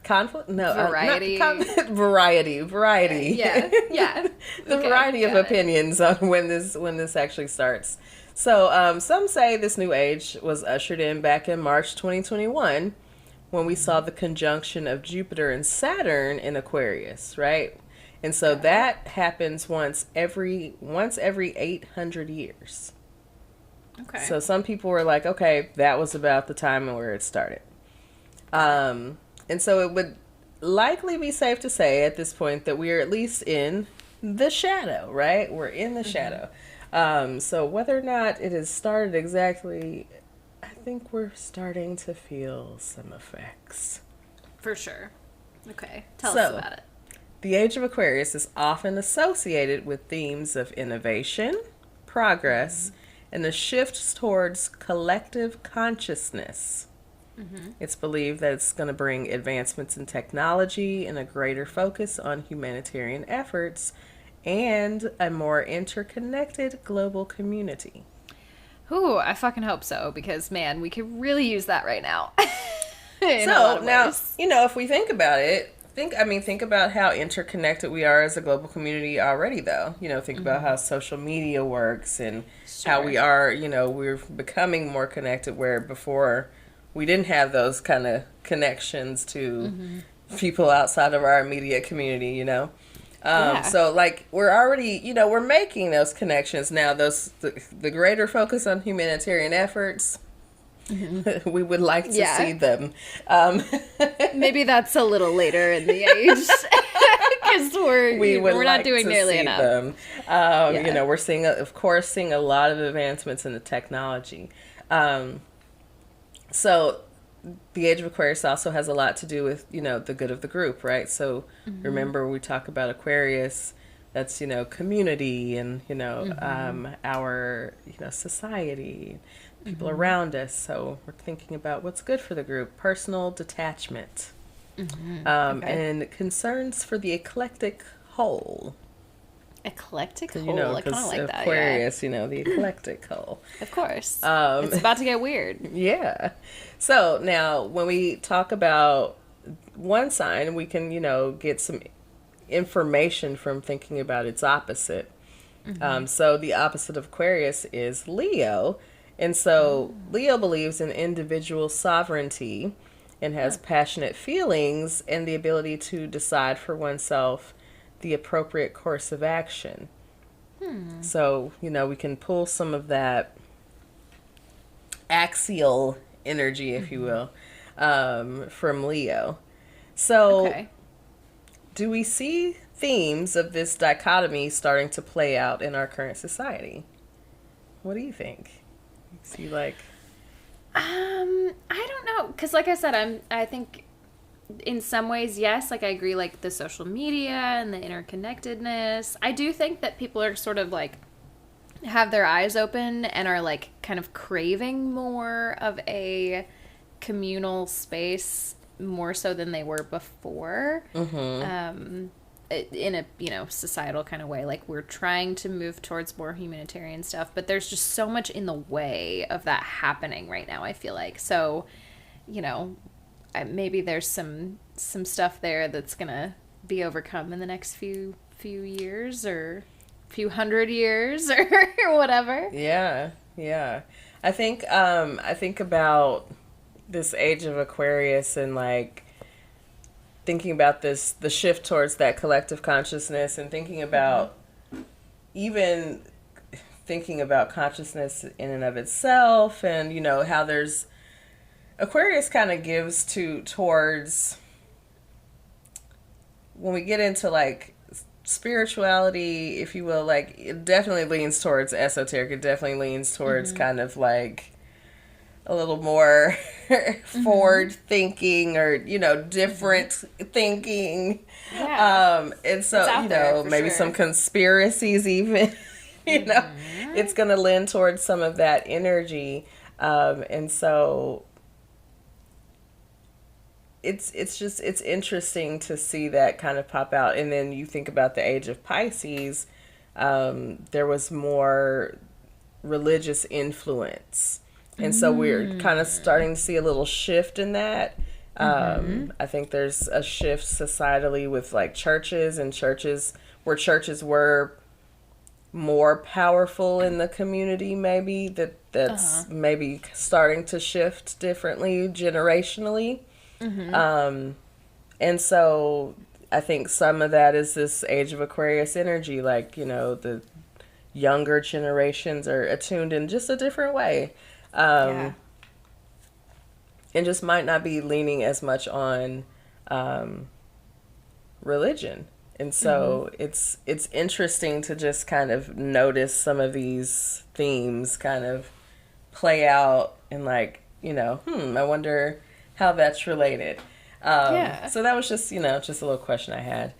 conflict. No, variety. Variety. Yeah. The variety of opinions on when this actually starts. So some say this new age was ushered in back in March 2021 when we saw the conjunction of Jupiter and Saturn in Aquarius, right? And so that happens once every 800 years. Okay. So some people were like, okay, that was about the time where it started. And so it would likely be safe to say at this point that we are at least in the shadow, right? We're in the shadow. So whether or not it has started exactly, I think we're starting to feel some effects. For sure. Okay. Tell us about it. The Age of Aquarius is often associated with themes of innovation, progress, and the shift towards collective consciousness. It's believed that it's going to bring advancements in technology and a greater focus on humanitarian efforts and a more interconnected global community. Ooh, I fucking hope so, because man, we could really use that right now. So now, if we think about it, think about how interconnected we are as a global community already, though. Think about how social media works and how we are, we're becoming more connected, where before we didn't have those kind of connections to people outside of our immediate community, So like we're already, we're making those connections now. The greater focus on humanitarian efforts. We would like to see them. Maybe that's a little later in the age because we're not doing nearly enough. We're seeing a lot of advancements in the technology. So the Age of Aquarius also has a lot to do with, the good of the group, right? So remember we talk about Aquarius, that's, community and, our, society, people around us. So we're thinking about what's good for the group, personal detachment, and concerns for the eclectic whole. Eclectic whole? I kind of like that. Aquarius, the eclectic whole. Of course. It's about to get weird. Yeah. So now when we talk about one sign, we can, get some information from thinking about its opposite. So the opposite of Aquarius is Leo. And so Leo believes in individual sovereignty and has passionate feelings and the ability to decide for oneself the appropriate course of action. So, we can pull some of that axial energy, if you will, from Leo. So, do we see themes of this dichotomy starting to play out in our current society? What do you think? See, like, I don't know, because like I said, I think in some ways, yes, like I agree, like the social media and the interconnectedness. I do think that people are sort of like have their eyes open and are like kind of craving more of a communal space more so than they were before. In a societal kind of way. Like we're trying to move towards more humanitarian stuff, but there's just so much in the way of that happening right now, I feel like. So, maybe there's some stuff there that's gonna be overcome in the next few years or few hundred years or whatever. Yeah. I think about this Age of Aquarius and like thinking about the shift towards that collective consciousness and thinking about even thinking about consciousness in and of itself and, how there's Aquarius kind of gives towards when we get into like spirituality, if you will, like it definitely leans towards esoteric. It definitely leans towards kind of like a little more forward thinking or, different thinking. Yeah. And so, maybe some conspiracies even, it's going to lend towards some of that energy. And so it's interesting to see that kind of pop out. And then you think about the Age of Pisces, there was more religious influence. And so we're kind of starting to see a little shift in that. I think there's a shift societally with like churches where churches were more powerful in the community, maybe that's maybe starting to shift differently generationally. And so I think some of that is this Age of Aquarius energy, like, the younger generations are attuned in just a different way. And just might not be leaning as much on religion. And so it's interesting to just kind of notice some of these themes kind of play out and like, I wonder how that's related. So that was just, just a little question I had.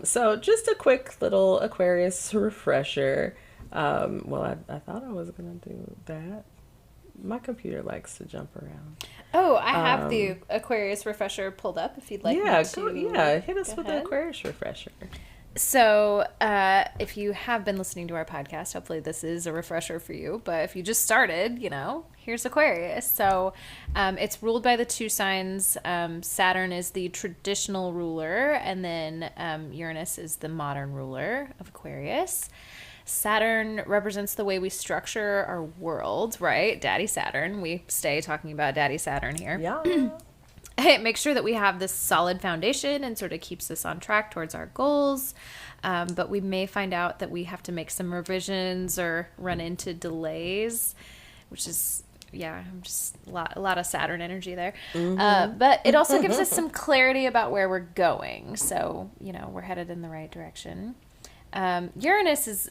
So just a quick little Aquarius refresher. Well, I thought I was going to do that. My computer likes to jump around. Oh, I have the Aquarius refresher pulled up if you'd like me to. Hit us with the Aquarius refresher. So, if you have been listening to our podcast, hopefully this is a refresher for you. But if you just started, here's Aquarius. So, it's ruled by the two signs. Saturn is the traditional ruler, and then Uranus is the modern ruler of Aquarius. Saturn represents the way we structure our world, right? Daddy Saturn. We stay talking about Daddy Saturn here. Yeah. it makes sure that we have this solid foundation and sort of keeps us on track towards our goals. But we may find out that we have to make some revisions or run into delays, which is, just a lot of Saturn energy there. But it also gives us some clarity about where we're going. So, we're headed in the right direction. Uranus is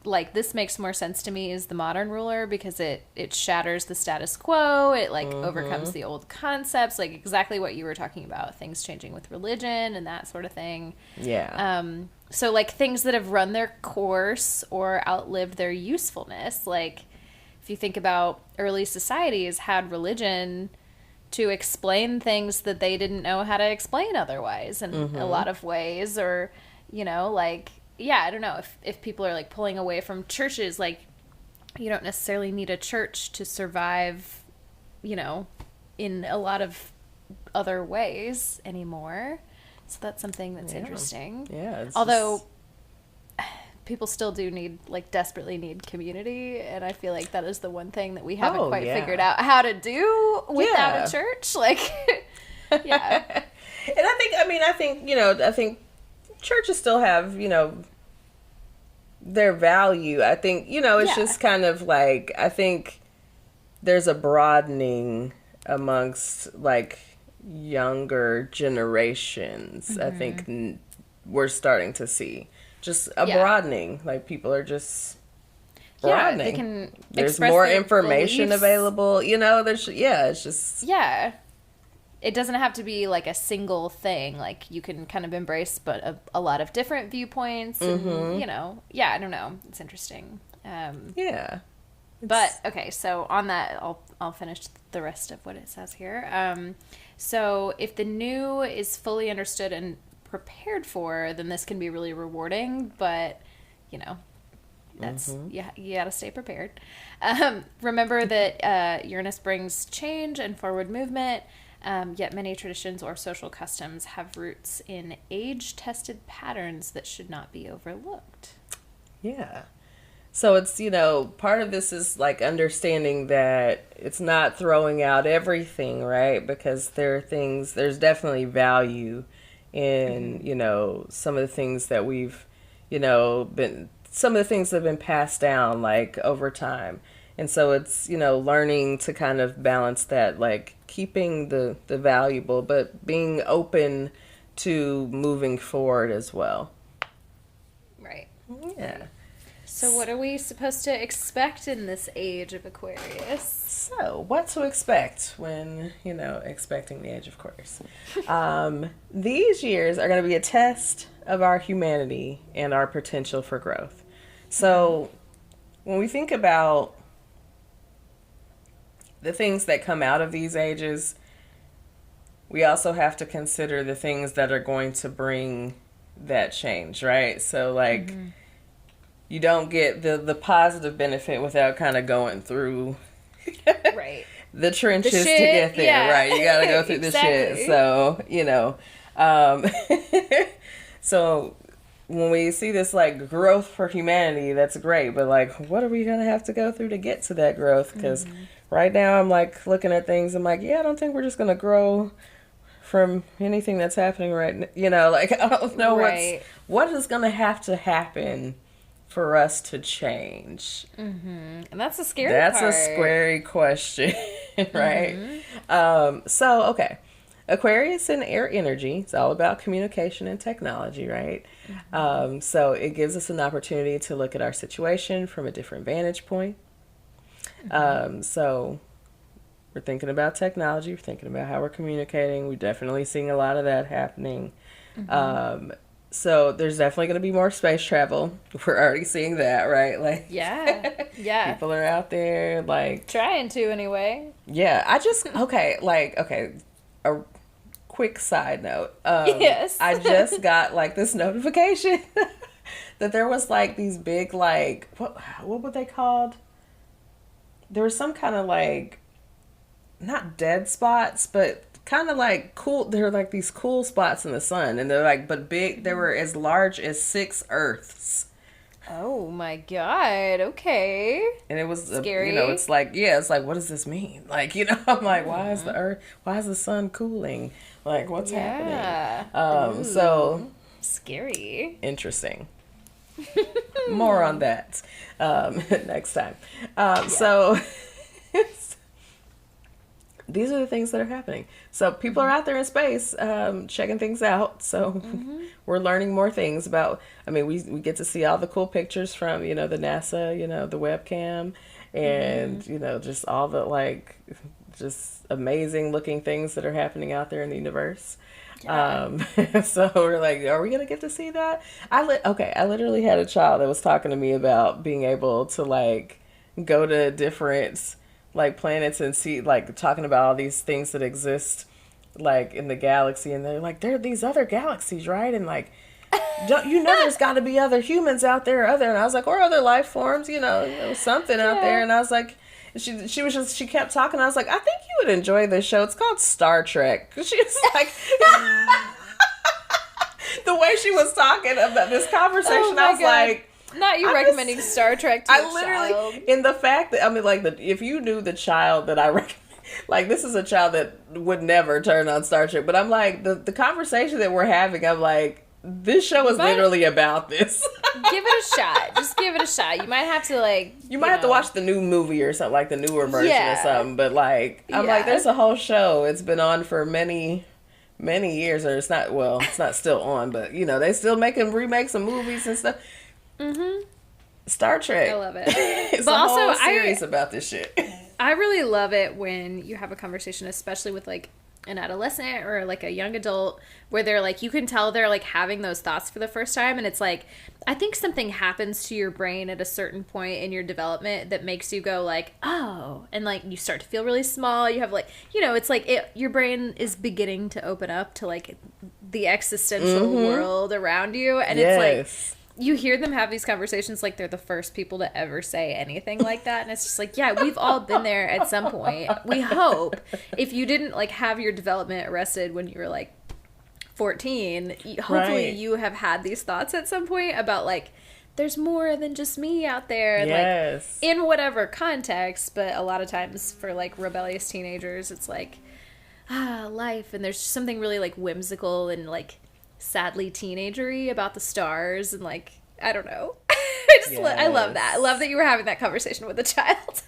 like, this makes more sense to me as the modern ruler because it shatters the status quo. It overcomes the old concepts, like exactly what you were talking about, things changing with religion and that sort of thing. Yeah. So like things that have run their course or outlived their usefulness, like if you think about early societies had religion to explain things that they didn't know how to explain otherwise in a lot of ways, or, I don't know, if people are like pulling away from churches, like you don't necessarily need a church to survive, in a lot of other ways anymore. So that's something that's interesting. Yeah. Although people still do desperately need community. And I feel like that is the one thing that we haven't quite figured out how to do without a church. Like, yeah. And I think churches still have, their value. I think, it's just kind of like, I think there's a broadening amongst like younger generations. I think we're starting to see just a broadening. Like people are just broadening. They can there's more information available. It's just it doesn't have to be like a single thing. Like you can kind of embrace, but a lot of different viewpoints. And, I don't know. It's interesting. But okay, so on that, I'll finish the rest of what it says here. So if the new is fully understood and prepared for, then this can be really rewarding. But that's you got to stay prepared. Remember that Uranus brings change and forward movement. Yet many traditions or social customs have roots in age-tested patterns that should not be overlooked. Yeah. So it's, part of this is like understanding that it's not throwing out everything, right? Because there's definitely value in, some of the things that we've, some of the things that have been passed down like over time. And so it's, learning to kind of balance that, like keeping the valuable, but being open to moving forward as well. Right. Yeah. So what are we supposed to expect in this age of Aquarius? So what to expect when, expecting the age of Aquarius? These years are going to be a test of our humanity and our potential for growth. So when we think about the things that come out of these ages, we also have to consider the things that are going to bring that change, right? So like you don't get the positive benefit without kind of going through right the trenches to get there, right? You got to go through the shit. So, so when we see this like growth for humanity, that's great. But like, what are we going to have to go through to get to that growth? Because right now I'm like looking at things. I'm like, I don't think we're just going to grow from anything that's happening right now. Like, I don't know what is going to happen for us to change. And that's a scary part. That's a scary question, right? Okay. Aquarius and air energy. It's all about communication and technology, right? So it gives us an opportunity to look at our situation from a different vantage point. So we're thinking about technology. We're thinking about how we're communicating. We're definitely seeing a lot of that happening. So there's definitely going to be more space travel. We're already seeing that, right? Like, yeah. People are out there, like trying to anyway. Yeah, a quick side note. Yes. I just got like this notification that there was like these big like what were they called? There was some kind of like not dead spots, but kind of like cool. They're like these cool spots in the sun, and they're like, but big. They were as large as 6 Earths. Oh my God. Okay. And it was, Scary. it's like, it's like, what does this mean? Like, I'm like, why is the earth, why is the sun cooling? Like, what's happening? So scary. interesting. More on that next time. So these are the things that are happening. So people are out there in space checking things out. So we're learning more things about, we get to see all the cool pictures from, the NASA, the webcam, and, just all the just amazing looking things that are happening out there in the universe. Yeah. So we're like, are we going to get to see that? I literally had a child that was talking to me about being able to go to different planets and see, talking about all these things that exist in the galaxy, and they're like, there are these other galaxies, right? And don't there's got to be other humans out there, and I was like, or other life forms, there was something out there. And I was like, she kept talking. I was like, I think you would enjoy this show. It's called Star Trek. She was like, the way she was talking about this conversation, I was like, not you recommending Star Trek to a child. In the fact that, if you knew the child that I recommend, this is a child that would never turn on Star Trek, but I'm like, the conversation that we're having, I'm like, this show is literally about this. Give it a shot. Just give it a shot. You might have to you might have to watch the new movie or something, the newer version or something, but I'm like, there's a whole show. It's been on for many years, or it's not still on, but they still making remakes of movies and stuff. Star Trek. I love it. It's but a also, whole series about this shit. I really love it when you have a conversation, especially with an adolescent or a young adult, where they're you can tell they're having those thoughts for the first time, and it's I think something happens to your brain at a certain point in your development that makes you go oh, and you start to feel really small. You have it's your brain is beginning to open up to the existential world around you, and it's you hear them have these conversations they're the first people to ever say anything like that. And it's just we've all been there at some point. We hope. If you didn't have your development arrested when you were 14, hopefully you have had these thoughts at some point about there's more than just me out there. Yes. In whatever context, but a lot of times for rebellious teenagers, it's life. And there's something really whimsical and sadly teenagery about the stars, and I don't know. I love that. I love that you were having that conversation with a child.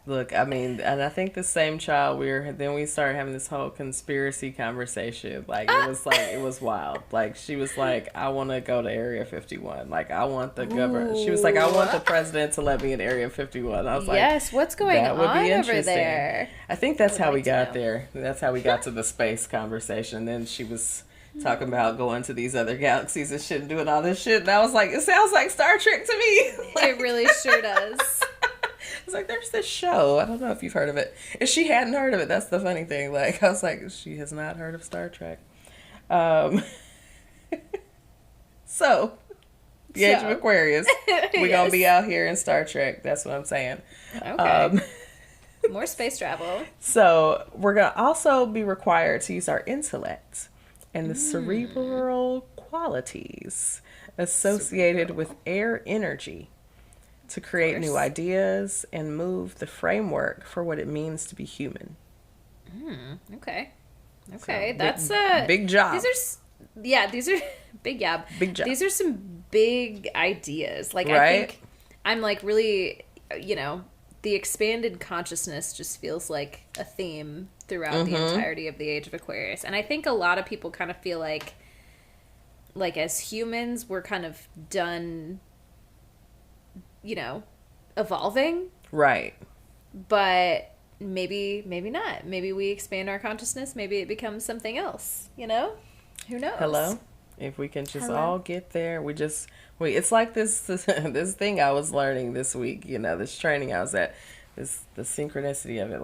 Look, and I think the same child we started having this whole conspiracy conversation. It was wild. She was like, I want to go to Area 51. I want the government. She was like, I want the president to let me in Area 51. I was like, yes, what's going on over there? I think that's how we got there. That's how we got to the space conversation. Then she was talking about going to these other galaxies and shit and doing all this shit. And I was like, it sounds like Star Trek to me. It really sure does. It's there's this show. I don't know if you've heard of it. If she hadn't heard of it, that's the funny thing. I was like, she has not heard of Star Trek. So, the Age of Aquarius. We're going to be out here in Star Trek. That's what I'm saying. Okay. More space travel. So, we're going to also be required to use our intellect and the cerebral qualities associated with air energy to create new ideas and move the framework for what it means to be human. Okay. So, that's a big job. These are big job. Big job. These are some big ideas. Right? I think I'm really, the expanded consciousness just feels like a theme throughout the entirety of the Age of Aquarius. And I think a lot of people kind of feel like as humans, we're kind of done, evolving. Right. But maybe not. Maybe we expand our consciousness. Maybe it becomes something else, Who knows? Hello? If we can just all get there, it's like this this thing I was learning this week, this training I was at. The synchronicity of it,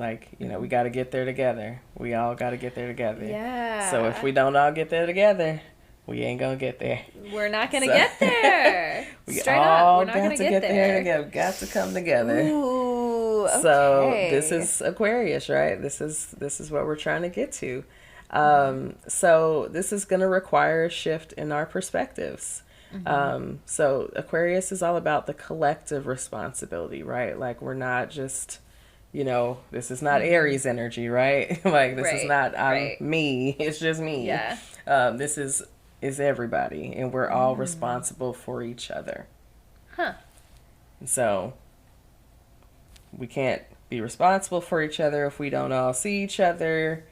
we got to get there together. We all got to get there together. Yeah. So if we don't all get there together, we ain't gonna get there. We're not gonna get there. Straight up, we're not gonna get there together. Got to come together. Ooh. Okay. So this is Aquarius, right? This is what we're trying to get to. So this is gonna require a shift in our perspectives. So Aquarius is all about the collective responsibility, right? Like we're not just, this is not Aries energy, right? Like this is not me. It's just me. Yeah. This is everybody, and we're all responsible for each other. Huh. So we can't be responsible for each other if we don't all see each other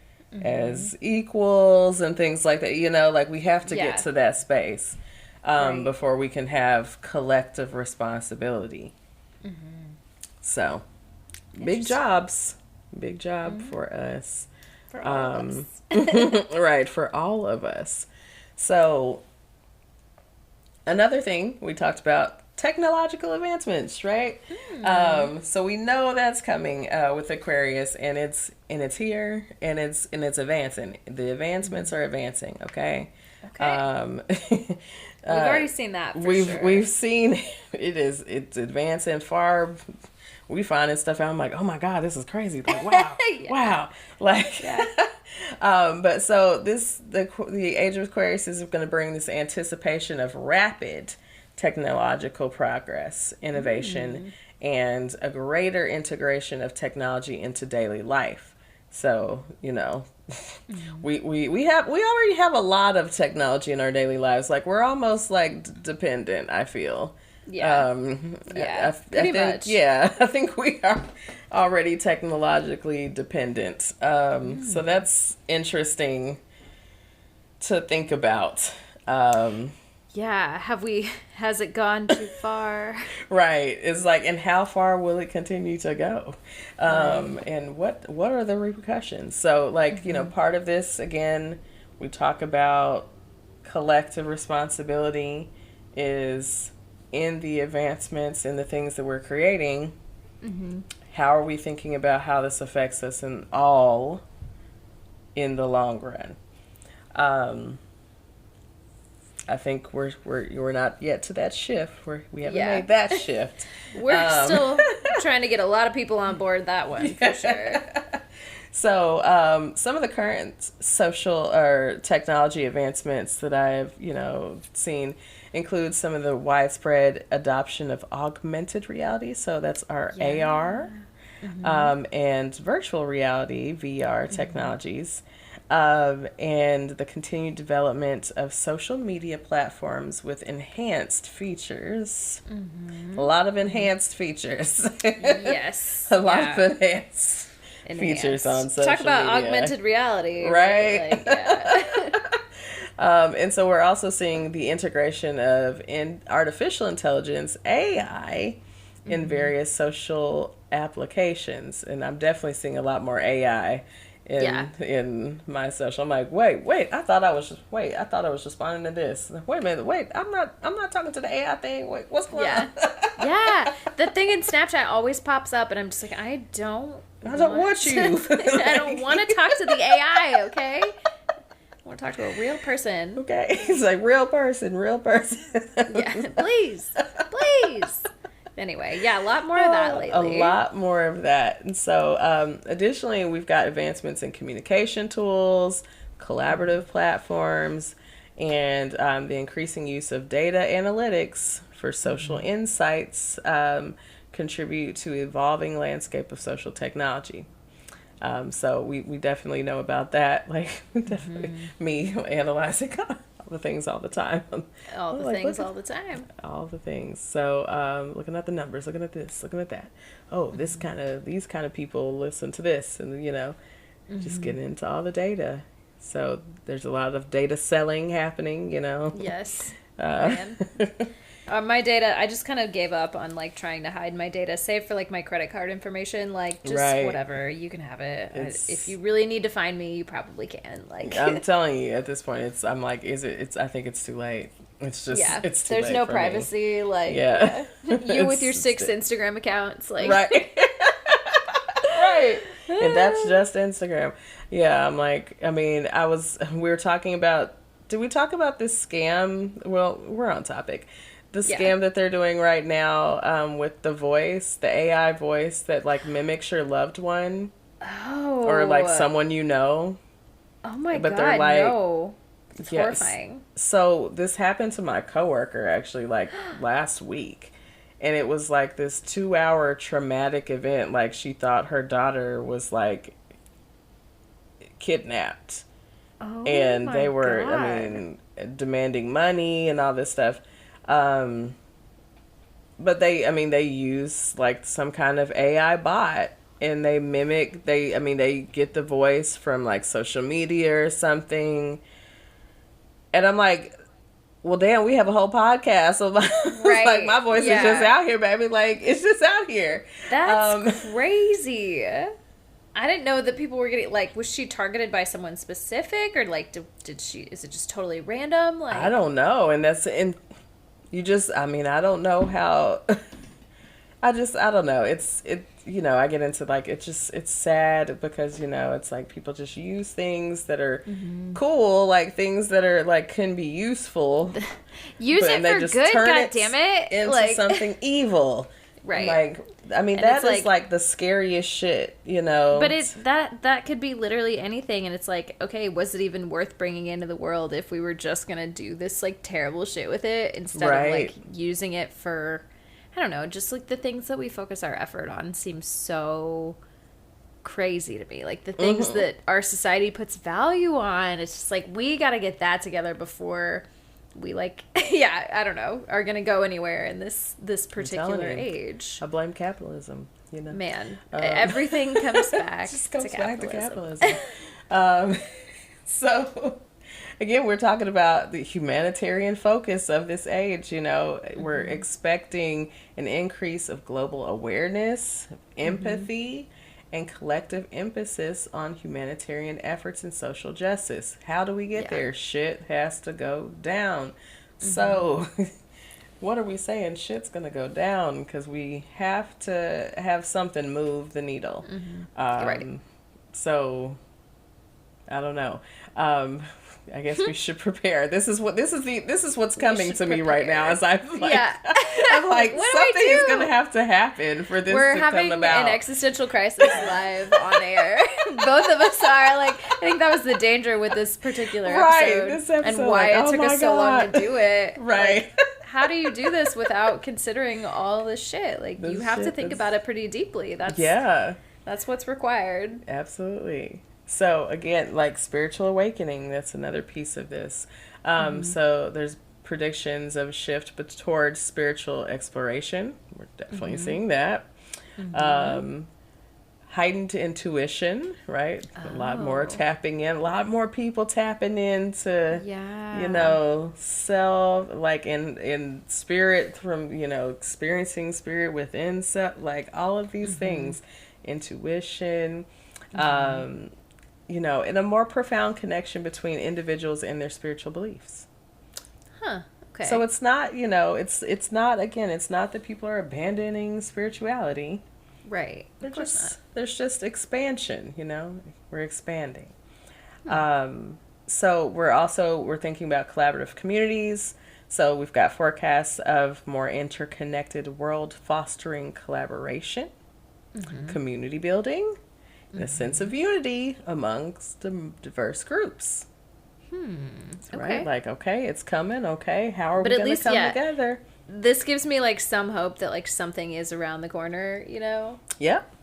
as equals and things like that. Like we have to get to that space before we can have collective responsibility. So big job for us. For all of us. Right, for all of us. So another thing we talked about, technological advancements, right? So we know that's coming with Aquarius, and it's here, and it's advancing. The advancements are advancing. Okay. We've already seen that. We've seen it's advancing far. We finding stuff out. I'm like, oh my God, this is crazy. Like, wow, wow. Like, but so the Age of Aquarius is going to bring this anticipation of rapid technological progress, innovation, and a greater integration of technology into daily life. So, we already have a lot of technology in our daily lives. Like we're almost like dependent, I feel. Yeah. Pretty much. Yeah, I think we are already technologically dependent. So that's interesting to think about. Has it gone too far? Right. It's like, and how far will it continue to go? And what are the repercussions? So like, part of this, again, we talk about collective responsibility is in the advancements and the things that we're creating. How are we thinking about how this affects us in the long run? I think we're not yet to that shift. We haven't made that shift. We're still trying to get a lot of people on board that one for sure. So some of the current social or technology advancements that I've seen include some of the widespread adoption of augmented reality. So that's our AR and virtual reality (VR) technologies. And the continued development of social media platforms with enhanced features. A lot of enhanced features. Yes. A lot of enhanced features on social media. Talk about augmented reality. Right? And so we're also seeing the integration of artificial intelligence, AI, in various social applications. And I'm definitely seeing a lot more AI in my social. I'm like, wait, I thought I was responding to this. Wait a minute, I'm not talking to the AI thing. Wait, what's going on? Yeah. The thing in Snapchat always pops up and I'm just like, I don't want you. I don't want to talk to the AI, okay? I want to talk to a real person. Okay. It's like real person. Yeah, please. Anyway, a lot more of that lately. A lot more of that. And so, additionally, we've got advancements in communication tools, collaborative platforms, and the increasing use of data analytics for social insights contribute to the evolving landscape of social technology. So we definitely know about that. Like, definitely me analyzing all the things all the time. All the things all the time. All the things. So looking at the numbers, looking at this, looking at that. Oh, these kind of people listen to this, and just getting into all the data. So there's a lot of data selling happening. Yes. My data, I just kind of gave up on trying to hide my data, save for my credit card information, whatever, you can have it. If you really need to find me, you probably can. I'm telling you, at this point, I think it's too late. It's just, it's too there's late no for privacy, me. You with your 6 Instagram accounts, right. Right. And that's just Instagram. Yeah, we were talking about, did we talk about this scam? Well, we're on topic. The scam that they're doing right now with the voice, the AI voice that mimics your loved one. Oh. Or someone you know. Oh my but God, they're no. It's Yes. horrifying. So this happened to my coworker actually like last week. And it was like this 2-hour traumatic event. Like she thought her daughter was like kidnapped. Oh And my they were, God. I mean, demanding money and all this stuff. But they use like some kind of AI bot and they mimic, they get the voice from like social media or something. And I'm like, well, damn, we have a whole podcast. So like, Right. like my voice is Yeah. just out here, baby. Like, it's just out here. That's crazy. I didn't know that people were getting, like, was she targeted by someone specific, or like did she, is it just totally random? Like, I don't know. And you just, I don't know how, I don't know. I get into like, it's sad because, it's like people just use things that are cool, like things that are like, can be useful. use it for good, God damn it. Into Like, something evil. right. Like, And that it's is like the scariest shit, But that could be literally anything, and it's like, okay, was it even worth bringing into the world if we were just gonna do this like terrible shit with it instead of like using it for, I don't know, just like the things that we focus our effort on seem so crazy to me. Like the things that our society puts value on, it's just like we got to get that together before we like I don't know, are gonna go anywhere in this particular age. I blame capitalism, Man, everything comes back just comes to back capitalism. to capitalism. So again, we're talking about the humanitarian focus of this age. We're expecting an increase of global awareness, empathy, and collective emphasis on humanitarian efforts and social justice. How do we get there? Shit has to go down. So what are we saying? Shit's gonna go down because we have to have something move the needle. Right. So I don't know. I guess we should prepare. This is what's coming to me right now. As I'm like, I'm like, something is gonna have to happen for this We're to come having about. an existential crisis live on air. Both of us are like, I think that was the danger with this particular episode, this episode, and why it took us so long to do it. Right. Like, how do you do this without considering all this shit? Like, you have to think about it pretty deeply. That's what's required. Absolutely. So again, like spiritual awakening, that's another piece of this. So there's predictions of a shift but towards spiritual exploration. We're definitely seeing that. Heightened intuition, right? A lot more tapping in, a lot more people tapping into, self, like in spirit from, experiencing spirit within self, like all of these things, intuition, and a more profound connection between individuals and their spiritual beliefs. Huh. Okay. So it's not, it's not that people are abandoning spirituality. Right. There's just expansion, we're expanding. So we're thinking about collaborative communities. So we've got forecasts of more interconnected world fostering collaboration, community building, and a sense of unity amongst diverse groups. Okay. Right? Like, okay, it's coming. Okay, how are we going to come together? This gives me like some hope that like something is around the corner, Yep.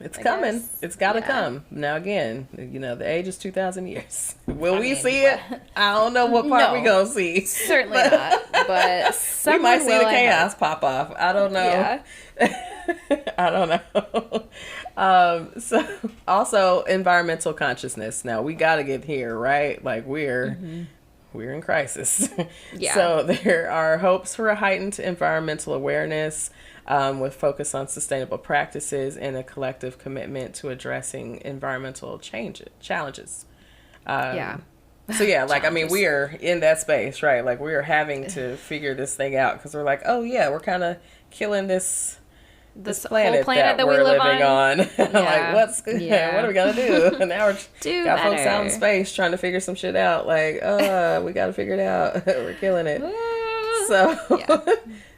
It's coming. guess. It's got to come. Now, again, the age is 2,000 years. Will we see it? I don't know what part we're going to see. Certainly not. But we might see the chaos pop off. I don't know. Yeah. I don't know. So, also, environmental consciousness. Now, we got to get here, right? Like, we're in crisis. Yeah. So, there are hopes for a heightened environmental awareness, with focus on sustainable practices and a collective commitment to addressing environmental challenges. So yeah, like, we are in that space, right? Like, we are having to figure this thing out because we're like, oh yeah, we're kind of killing this planet, whole planet that we we're live living on. Like, what are we gonna do? And now we're got folks out in space trying to figure some shit out. Like, we got to figure it out. We're killing it. So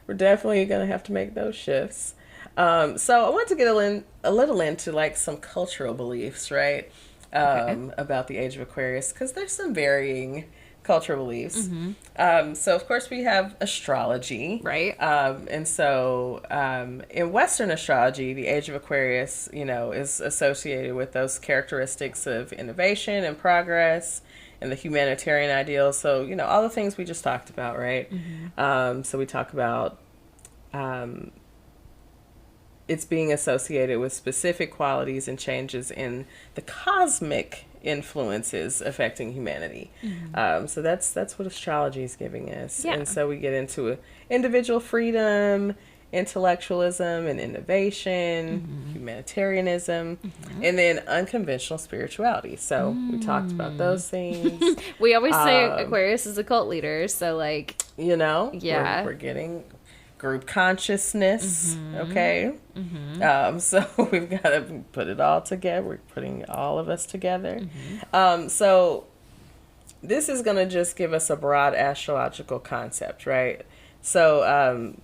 we're definitely gonna have to make those shifts. So I want to get a little into like some cultural beliefs, right? About the Age of Aquarius, because there's some varying cultural beliefs. So of course we have astrology, Right. And so in Western astrology, the Age of Aquarius, is associated with those characteristics of innovation and progress and the humanitarian ideals. So all the things we just talked about, right? So we talk about it's being associated with specific qualities and changes in the cosmic influences affecting humanity. So that's what astrology is giving us. Yeah. And so we get into individual freedom, intellectualism and innovation, humanitarianism, and then unconventional spirituality. So we talked about those things. We always say Aquarius is a cult leader, so like, yeah, we're getting group consciousness, okay? So we've got to put it all together. We're putting all of us together. So this is going to just give us a broad astrological concept, right? So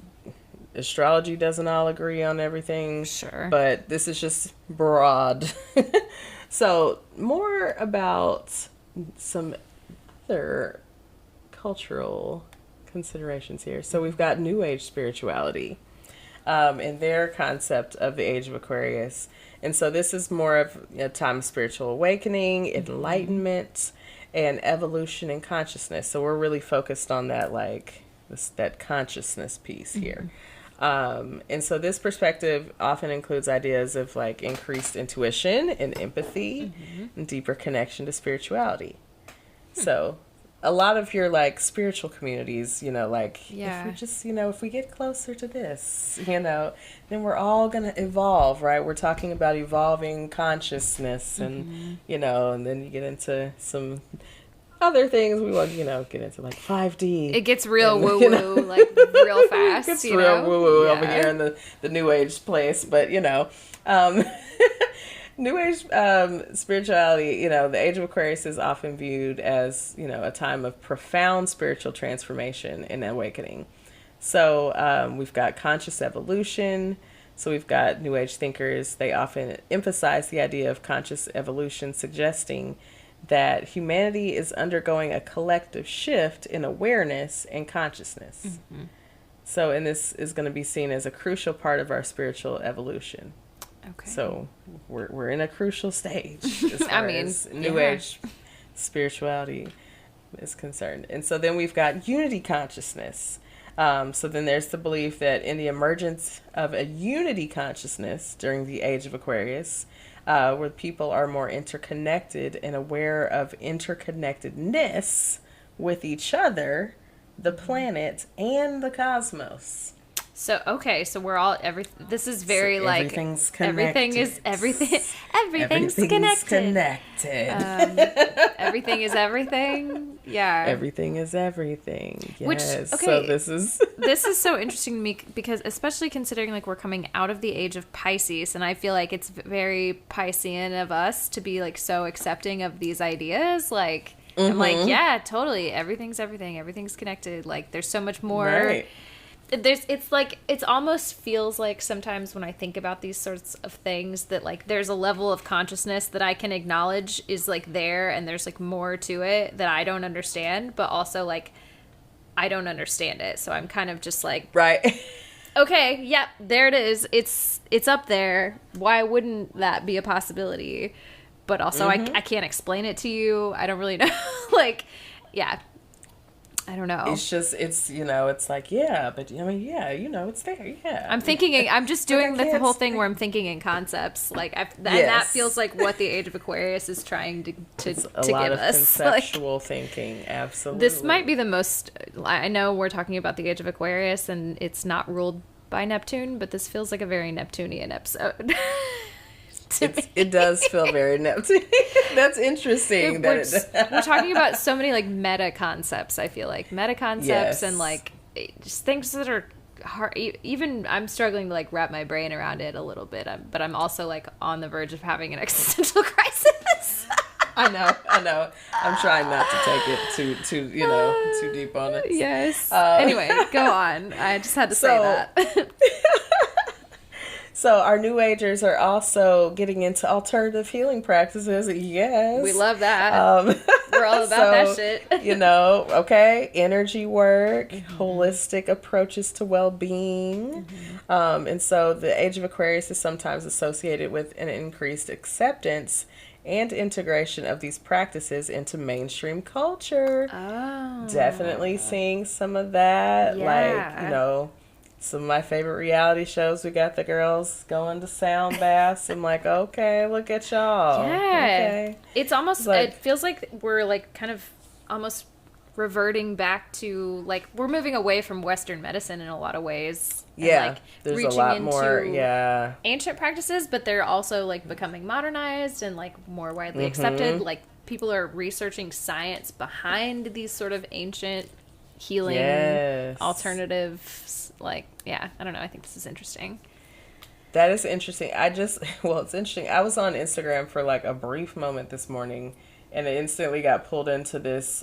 astrology doesn't all agree on everything. Sure. But this is just broad. So more about some other cultural considerations here. So we've got New Age spirituality and their concept of the Age of Aquarius. And so this is more of a time of spiritual awakening, enlightenment, and evolution in consciousness. So we're really focused on that, like that consciousness piece here. And so this perspective often includes ideas of like increased intuition and empathy and deeper connection to spirituality. So a lot of your like spiritual communities, if we just, if we get closer to this, then we're all going to evolve, right? We're talking about evolving consciousness and, and then you get into some other things we want, get into like 5D. It gets real woo-woo, like real fast. It gets real woo-woo over here in the New Age place, but New Age spirituality, the Age of Aquarius is often viewed as, a time of profound spiritual transformation and awakening. So we've got conscious evolution. So we've got New Age thinkers. They often emphasize the idea of conscious evolution, suggesting that humanity is undergoing a collective shift in awareness and consciousness. So, and this is going to be seen as a crucial part of our spiritual evolution. Okay. So we're in a crucial stage as far as New Age spirituality is concerned. And so then we've got unity consciousness. So then there's the belief that in the emergence of a unity consciousness during the Age of Aquarius, where people are more interconnected and aware of interconnectedness with each other, the planet, and the cosmos. So, okay, so we're all, this is very like, everything's connected. Everything's connected. Everything is everything. Yeah. Everything is everything. Yes. Which, okay. So this is so interesting to me because especially considering like we're coming out of the age of Pisces, and I feel like it's very Piscean of us to be like so accepting of these ideas. Like, I'm like, yeah, totally. Everything's everything. Everything's connected. Like, there's so much more. Right. It's almost feels like sometimes when I think about these sorts of things that like there's a level of consciousness that I can acknowledge is like there, and there's like more to it that I don't understand, but also like I don't understand it, so I'm kind of just like, right. Okay, yep, there it is. It's up there. Why wouldn't that be a possibility? But also I can't explain it to you. I don't really know. Like, yeah. I don't know. It's just, it's like, yeah, but it's there, yeah. I'm just doing the whole thing where I'm thinking in concepts. Like, that feels like what the Age of Aquarius is trying to give us. A lot of conceptual thinking, absolutely. This might be the most, I know we're talking about the Age of Aquarius and it's not ruled by Neptune, but this feels like a very Neptunian episode. It does feel very Neptune. That's interesting. We're talking about so many like meta concepts. I feel like meta concepts and like just things that are hard. Even I'm struggling to like wrap my brain around it a little bit. But I'm also like on the verge of having an existential crisis. I know. I'm trying not to take it too deep on it. Yes. Anyway, go on. I just had to say that. So our New Agers are also getting into alternative healing practices. Yes. We love that. We're all about that shit. Okay, energy work, holistic approaches to well-being. And so the Age of Aquarius is sometimes associated with an increased acceptance and integration of these practices into mainstream culture. Oh. Definitely seeing some of that. Yeah. Like, some of my favorite reality shows, we got the girls going to sound baths. I'm like, okay, look at y'all. Yeah. Okay. It's almost, Like, it feels like we're like kind of almost reverting back to, like, we're moving away from Western medicine in a lot of ways. yeah, And, like, there's reaching a lot into more, yeah. ancient practices, but they're also like becoming modernized and like more widely accepted. Like, people are researching science behind these sort of ancient healing alternatives. Like, yeah, I don't know. I think this is interesting. That is interesting. It's interesting. I was on Instagram for like a brief moment this morning, and it instantly got pulled into this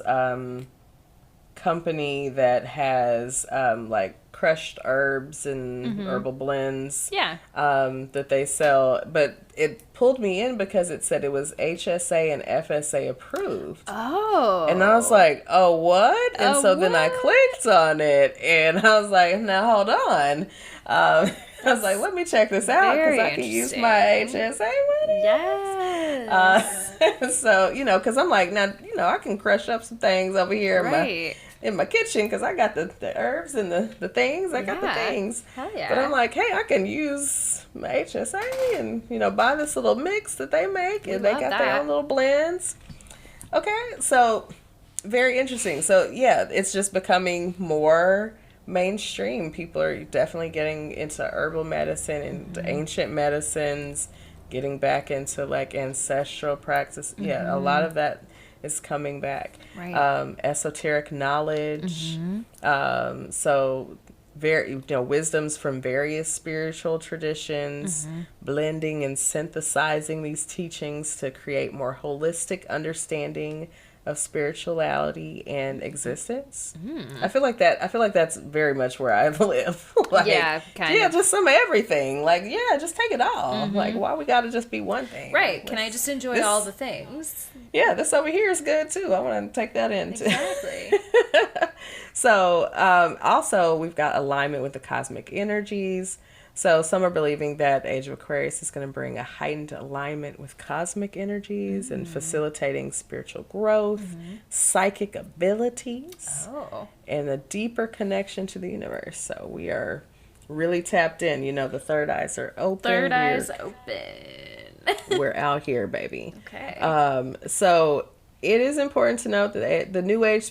company that has like crushed herbs and herbal blends. Yeah. That they sell, but it pulled me in because it said it was HSA and FSA approved. Oh. And I was like, oh, what? And so then I what? clicked on it, and I was like, now hold on. I was like, let me check this out because I can use my HSA money. Yes. So, because I'm like, now, I can crush up some things over here in my kitchen because I got the herbs and the things. I got the things. Hell yeah. But I'm like, hey, I can use my HSA and, buy this little mix that they make. And they got their own little blends. Okay, so very interesting. So, yeah, it's just becoming more mainstream. People are definitely getting into herbal medicine and ancient medicines, getting back into like ancestral practice. Yeah, a lot of that is coming back. Right. Esoteric knowledge. So very wisdoms from various spiritual traditions, blending and synthesizing these teachings to create more holistic understanding of spirituality and existence. I feel like that's very much where I live. Like, yeah, kind of. Just some of everything. Like, just take it all. Like, why we gotta just be one thing? Right. Like, can I just enjoy all the things? Yeah, this over here is good too. I want to take that in too. Exactly. So, also we've got alignment with the cosmic energies. So some are believing that Age of Aquarius is going to bring a heightened alignment with cosmic energies and facilitating spiritual growth, psychic abilities, and a deeper connection to the universe. So we are really tapped in. The third eyes are open. Third eyes open. We're out here, baby. Okay. So it is important to note that the New Age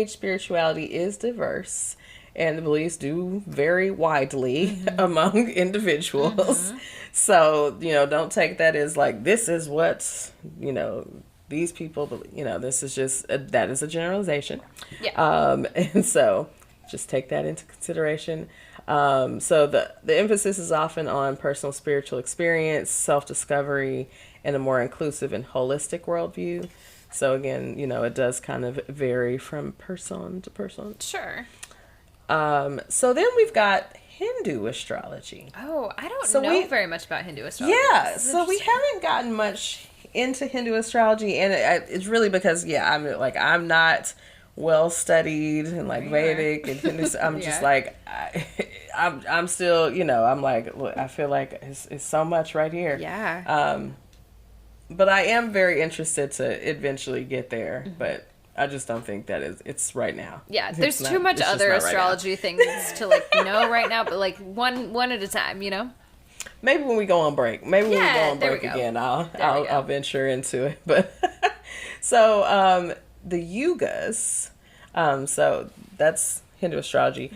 spirituality is diverse. And the beliefs do vary widely among individuals. So, don't take that as like, this is what, these people believe. This is just, that is a generalization. Yeah. And so just take that into consideration. So the emphasis is often on personal spiritual experience, self-discovery, and a more inclusive and holistic worldview. So again, it does kind of vary from person to person. Sure. So then we've got Hindu astrology. Oh, I don't know very much about Hindu astrology. Yeah, so we haven't gotten much into Hindu astrology, and it's really because I'm not well studied in like Vedic and Hindu. I'm just like I'm still I'm like, look, I feel like it's so much right here. Yeah. But I am very interested to eventually get there, but I just don't think that it's right now. Yeah, there's too much other astrology things to know right now, but like one at a time, Maybe when we go on break. Maybe when we go on break again, I'll venture into it. But so the yugas, so that's Hindu astrology.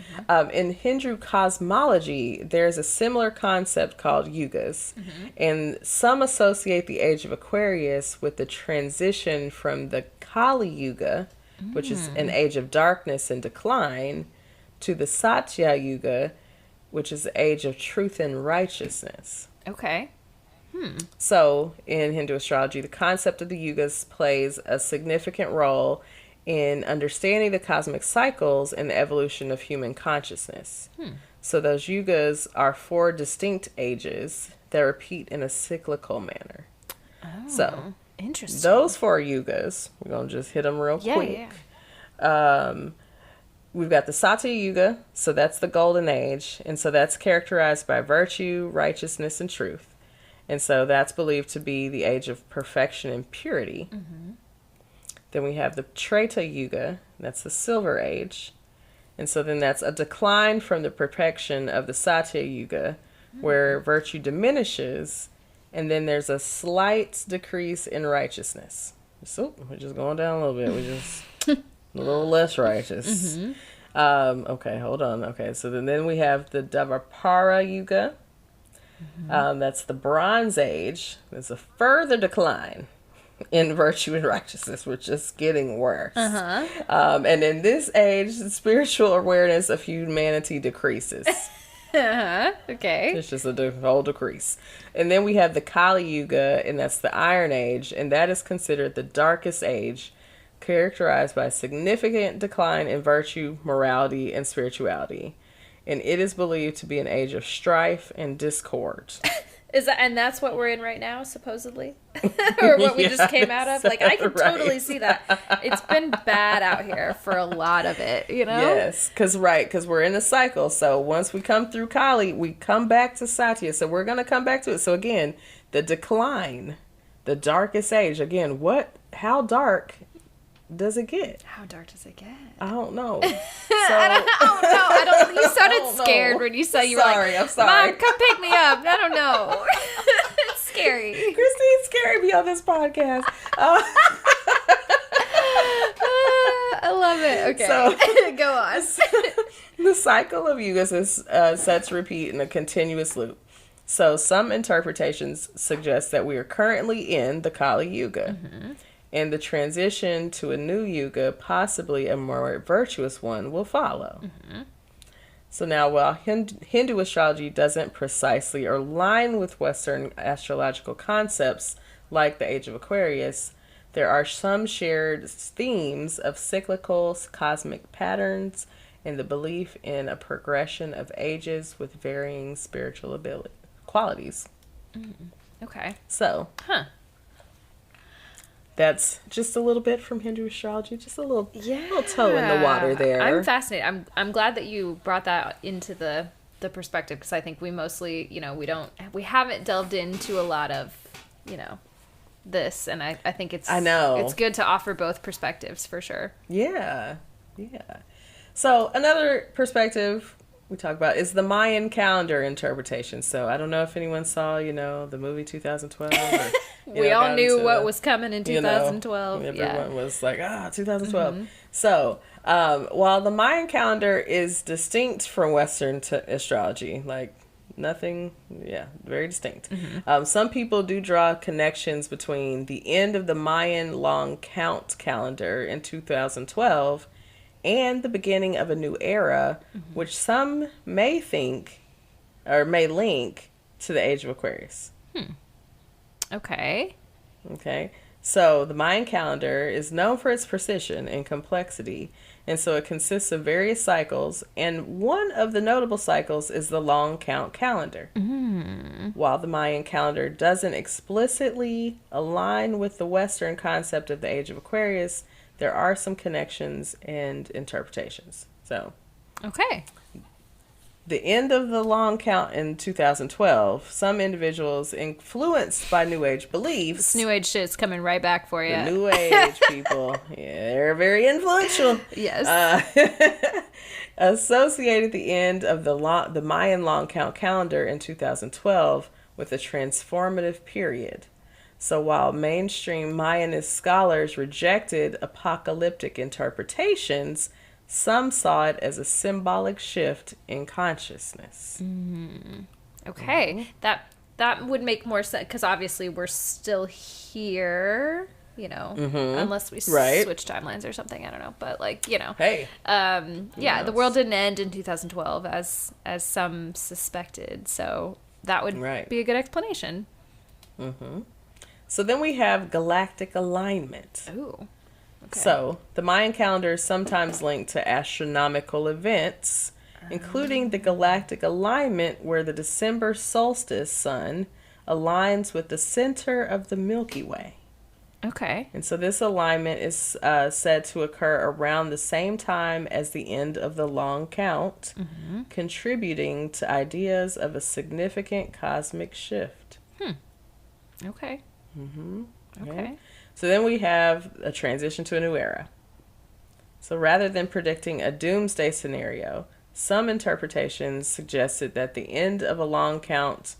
In Hindu cosmology, there's a similar concept called yugas, and some associate the Age of Aquarius with the transition from the Kali Yuga, which is an age of darkness and decline, to the Satya Yuga, which is the age of truth and righteousness. Okay. So in Hindu astrology, the concept of the yugas plays a significant role in understanding the cosmic cycles and the evolution of human consciousness. So those yugas are 4 distinct ages that repeat in a cyclical manner. So Interesting. Those 4 yugas, we're going to just hit them real quick. Yeah. We've got the Satya Yuga, so that's the golden age, and so that's characterized by virtue, righteousness, and truth. And so that's believed to be the age of perfection and purity. Mm-hmm. Then we have the Treta Yuga, that's the silver age. And so then that's a decline from the perfection of the Satya Yuga, where virtue diminishes, and then there's a slight decrease in righteousness. So we're just going down a little bit. We're just a little less righteous. Mm-hmm. Okay, hold on. Okay, so then we have the Dvapara Yuga. Mm-hmm. That's the Bronze Age. There's a further decline in virtue and righteousness. We're just getting worse. Uh-huh. And in this age, the spiritual awareness of humanity decreases. Uh-huh. Okay. It's just a whole decrease. And then we have the Kali Yuga, and that's the Iron Age, and that is considered the darkest age, characterized by significant decline in virtue, morality, and spirituality. And it is believed to be an age of strife and discord. And that's what we're in right now, supposedly? Or what we just came out of? Like, I can totally see that. It's been bad out here for a lot of it, you know? Yes, because we're in a cycle. So once we come through Kali, we come back to Satya. So we're going to come back to it. So again, the decline, the darkest age. Again, how dark does it get? How dark does it get? I don't know. I don't know. You sounded scared when you said you were like, I'm sorry. Mom, come pick me up. I don't know. It's scary. Christine's scaring me on this podcast. I love it. Okay. So, go on. The cycle of yugas is set to repeat in a continuous loop. So some interpretations suggest that we are currently in the Kali Yuga. Mm-hmm. And the transition to a new yuga, possibly a more virtuous one, will follow. Mm-hmm. So now, while Hindu astrology doesn't precisely align with Western astrological concepts like the Age of Aquarius, there are some shared themes of cyclical cosmic patterns and the belief in a progression of ages with varying spiritual qualities. Mm-hmm. Okay. So, that's just a little bit from Hindu astrology, just a little toe in the water there. I'm fascinated. I'm glad that you brought that into the perspective, because I think we mostly, we haven't delved into a lot of, this, and I think it's good to offer both perspectives for sure. Yeah. So another perspective we talk about is the Mayan calendar interpretation. So I don't know if anyone saw, the movie 2012. Or, we all knew what was coming in 2012. Everyone was like, 2012. Mm-hmm. So while the Mayan calendar is distinct from Western astrology, like nothing, very distinct. Mm-hmm. Some people do draw connections between the end of the Mayan long count calendar in 2012 and the beginning of a new era, mm-hmm. which some may think or may link to the Age of Aquarius. Okay. So the Mayan calendar is known for its precision and complexity, and so it consists of various cycles, and one of the notable cycles is the long count calendar. Mm. While the Mayan calendar doesn't explicitly align with the Western concept of the Age of Aquarius, there are some connections and interpretations. So, okay. The end of the long count in 2012, some individuals influenced by New Age beliefs. This New Age shit's coming right back for you. The New Age people. They're very influential. Yes. Associated the end of the Mayan long count calendar in 2012 with a transformative period. So while mainstream Mayanist scholars rejected apocalyptic interpretations, some saw it as a symbolic shift in consciousness. Mm. Okay. Mm-hmm. That would make more sense, because obviously we're still here, mm-hmm. unless we switch timelines or something. I don't know. But Hey. The world didn't end in 2012 as some suspected. So that would be a good explanation. Mm-hmm. So then we have galactic alignment. Ooh. Okay. So the Mayan calendar is sometimes linked to astronomical events, including the galactic alignment where the December solstice sun aligns with the center of the Milky Way. Okay. And so this alignment is said to occur around the same time as the end of the long count, contributing to ideas of a significant cosmic shift. Okay. Okay. Okay. So then we have a transition to a new era. So rather than predicting a doomsday scenario, some interpretations suggested that the end of a long count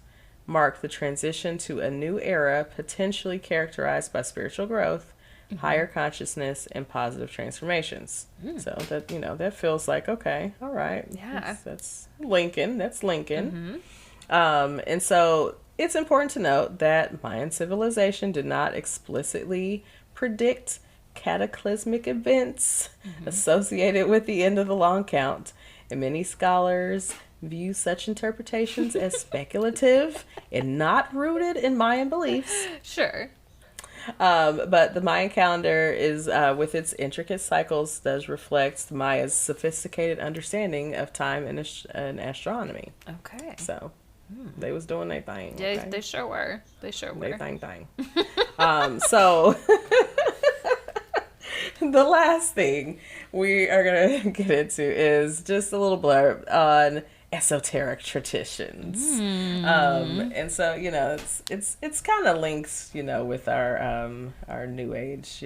marked the transition to a new era, potentially characterized by spiritual growth, higher consciousness, and positive transformations. So that, that feels like, okay, all right. Yeah. That's Lincoln. That's Lincoln. And so it's important to note that Mayan civilization did not explicitly predict cataclysmic events associated with the end of the long count, and many scholars view such interpretations as speculative and not rooted in Mayan beliefs. Sure. But the Mayan calendar is, with its intricate cycles, does reflect Maya's sophisticated understanding of time and astronomy. Okay. So they was doing their thing. Yeah, Okay? they sure were. They sure were. They thing. So the last thing we are going to get into is just a little blurb on esoteric traditions. And so, it's kind of links, with our new age,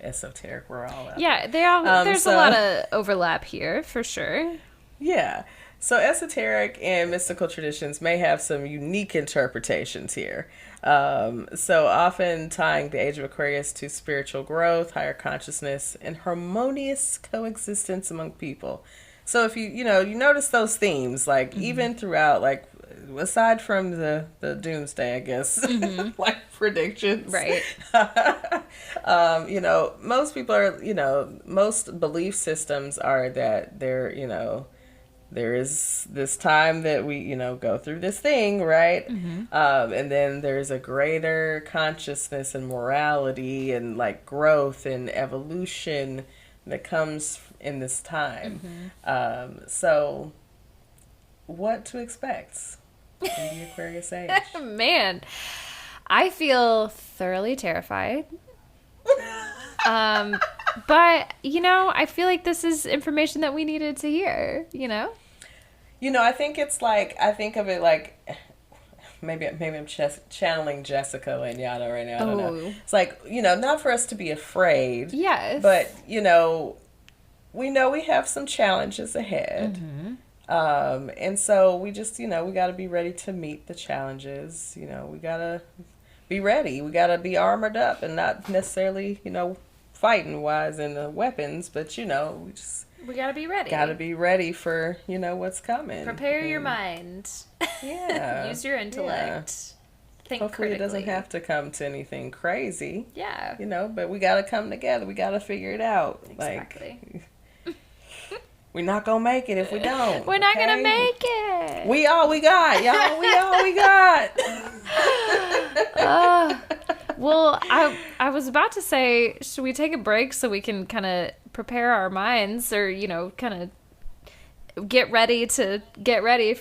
esoteric, we're all out. Yeah, there's a lot of overlap here for sure. Yeah. So esoteric and mystical traditions may have some unique interpretations here. So often tying the Age of Aquarius to spiritual growth, higher consciousness, and harmonious coexistence among people. So if you notice those themes, like even throughout, like aside from the doomsday, I guess, like predictions. Right. Most people are, most belief systems are that they're, there is this time that we, go through this thing, right? And then there's a greater consciousness and morality and like growth and evolution that comes in this time. So what to expect in the Aquarius age? Man, I feel thoroughly terrified. But, I feel like this is information that we needed to hear, I think it's like, I think of it like, maybe I'm channeling Jessica Lanyata right now. I don't know. It's like, not for us to be afraid. Yes. But, we know we have some challenges ahead. And so we just, we got to be ready to meet the challenges. We got to be ready. We got to be armored up and not necessarily, fighting wise in the weapons, but we gotta be ready. Gotta be ready for what's coming. Prepare your mind. Yeah. Use your intellect. Yeah. Think Hopefully critically. it doesn't have to come to anything crazy. Yeah. But we gotta come together. We gotta figure it out. Exactly. We're not gonna make it if we don't. We're not gonna make it. We all we got, y'all. We all we got. Well, I was about to say, should we take a break so we can kind of prepare our minds or, kind of get ready for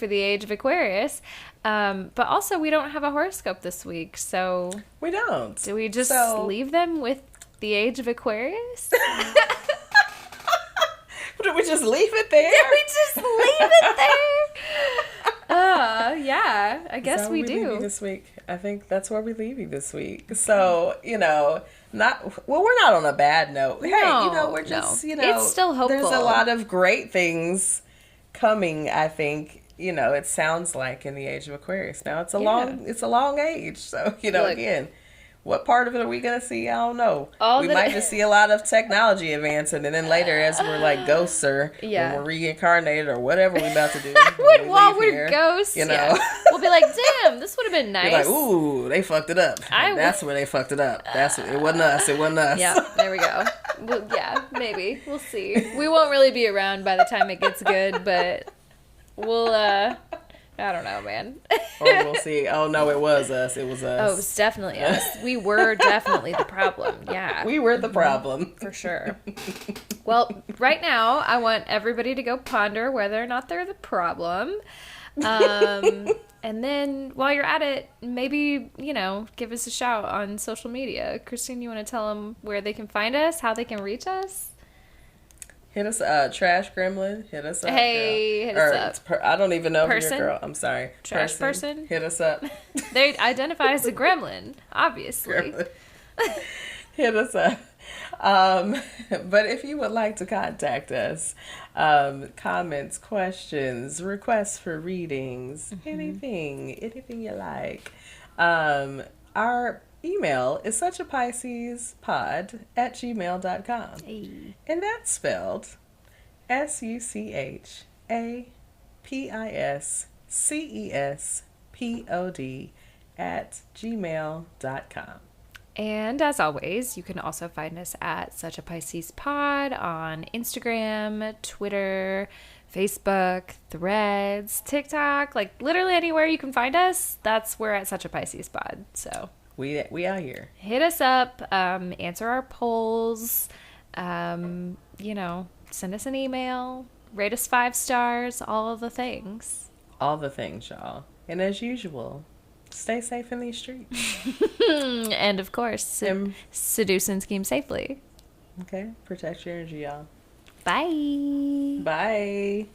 the Age of Aquarius. But also we don't have a horoscope this week, so... We don't. Do we just leave them with the Age of Aquarius? Did we just leave it there? Did we just leave it there? Yeah, I guess we do. Leave you this week. I think that's where we leave you this week. So, we're not on a bad note. No, we're just, it's still hopeful. There's a lot of great things coming, I think, it sounds like in the Age of Aquarius. Now it's a long age. So, Look, again, what part of it are we going to see? I don't know. We might just see a lot of technology advancing, and then later as we're like ghosts or when we're reincarnated or whatever we're about to do. While we're ghosts, we'll be like, damn, this would have been nice. You're like, ooh, they fucked it up. That's where they fucked it up. It wasn't us. It wasn't us. Yeah, there we go. Well, yeah, maybe. We'll see. We won't really be around by the time it gets good, but we'll, I don't know, man. Or we'll see. Oh, no, it was us. It was us. Oh, it was definitely us. We were definitely the problem. Yeah. We were the problem. For sure. Well, right now, I want everybody to go ponder whether or not they're the problem. And then while you're at it, maybe, give us a shout on social media. Christine, you want to tell them where they can find us, how they can reach us? Hit us Trash Gremlin. Hit us up. Hey, hit us up. I don't even know if Person? you're a girl. I'm sorry. Trash person? Hit us up. They identify as a gremlin, obviously. Gremlin. Hit us up. But if you would like to contact us, comments, questions, requests for readings, anything you like, our email is suchapiscespod@gmail.com. Hey. And that's spelled SuchaPiscespod@gmail.com. And as always, you can also find us at Such a Pisces Pod on Instagram, Twitter, Facebook, Threads, TikTok, like literally anywhere you can find us. We're at Such a Pisces Pod. So we out here. Hit us up, answer our polls, send us an email, rate us 5 stars, all of the things. All the things, y'all. And as usual, stay safe in these streets. And of course, seduce and scheme safely. Okay, protect your energy, y'all. Bye. Bye.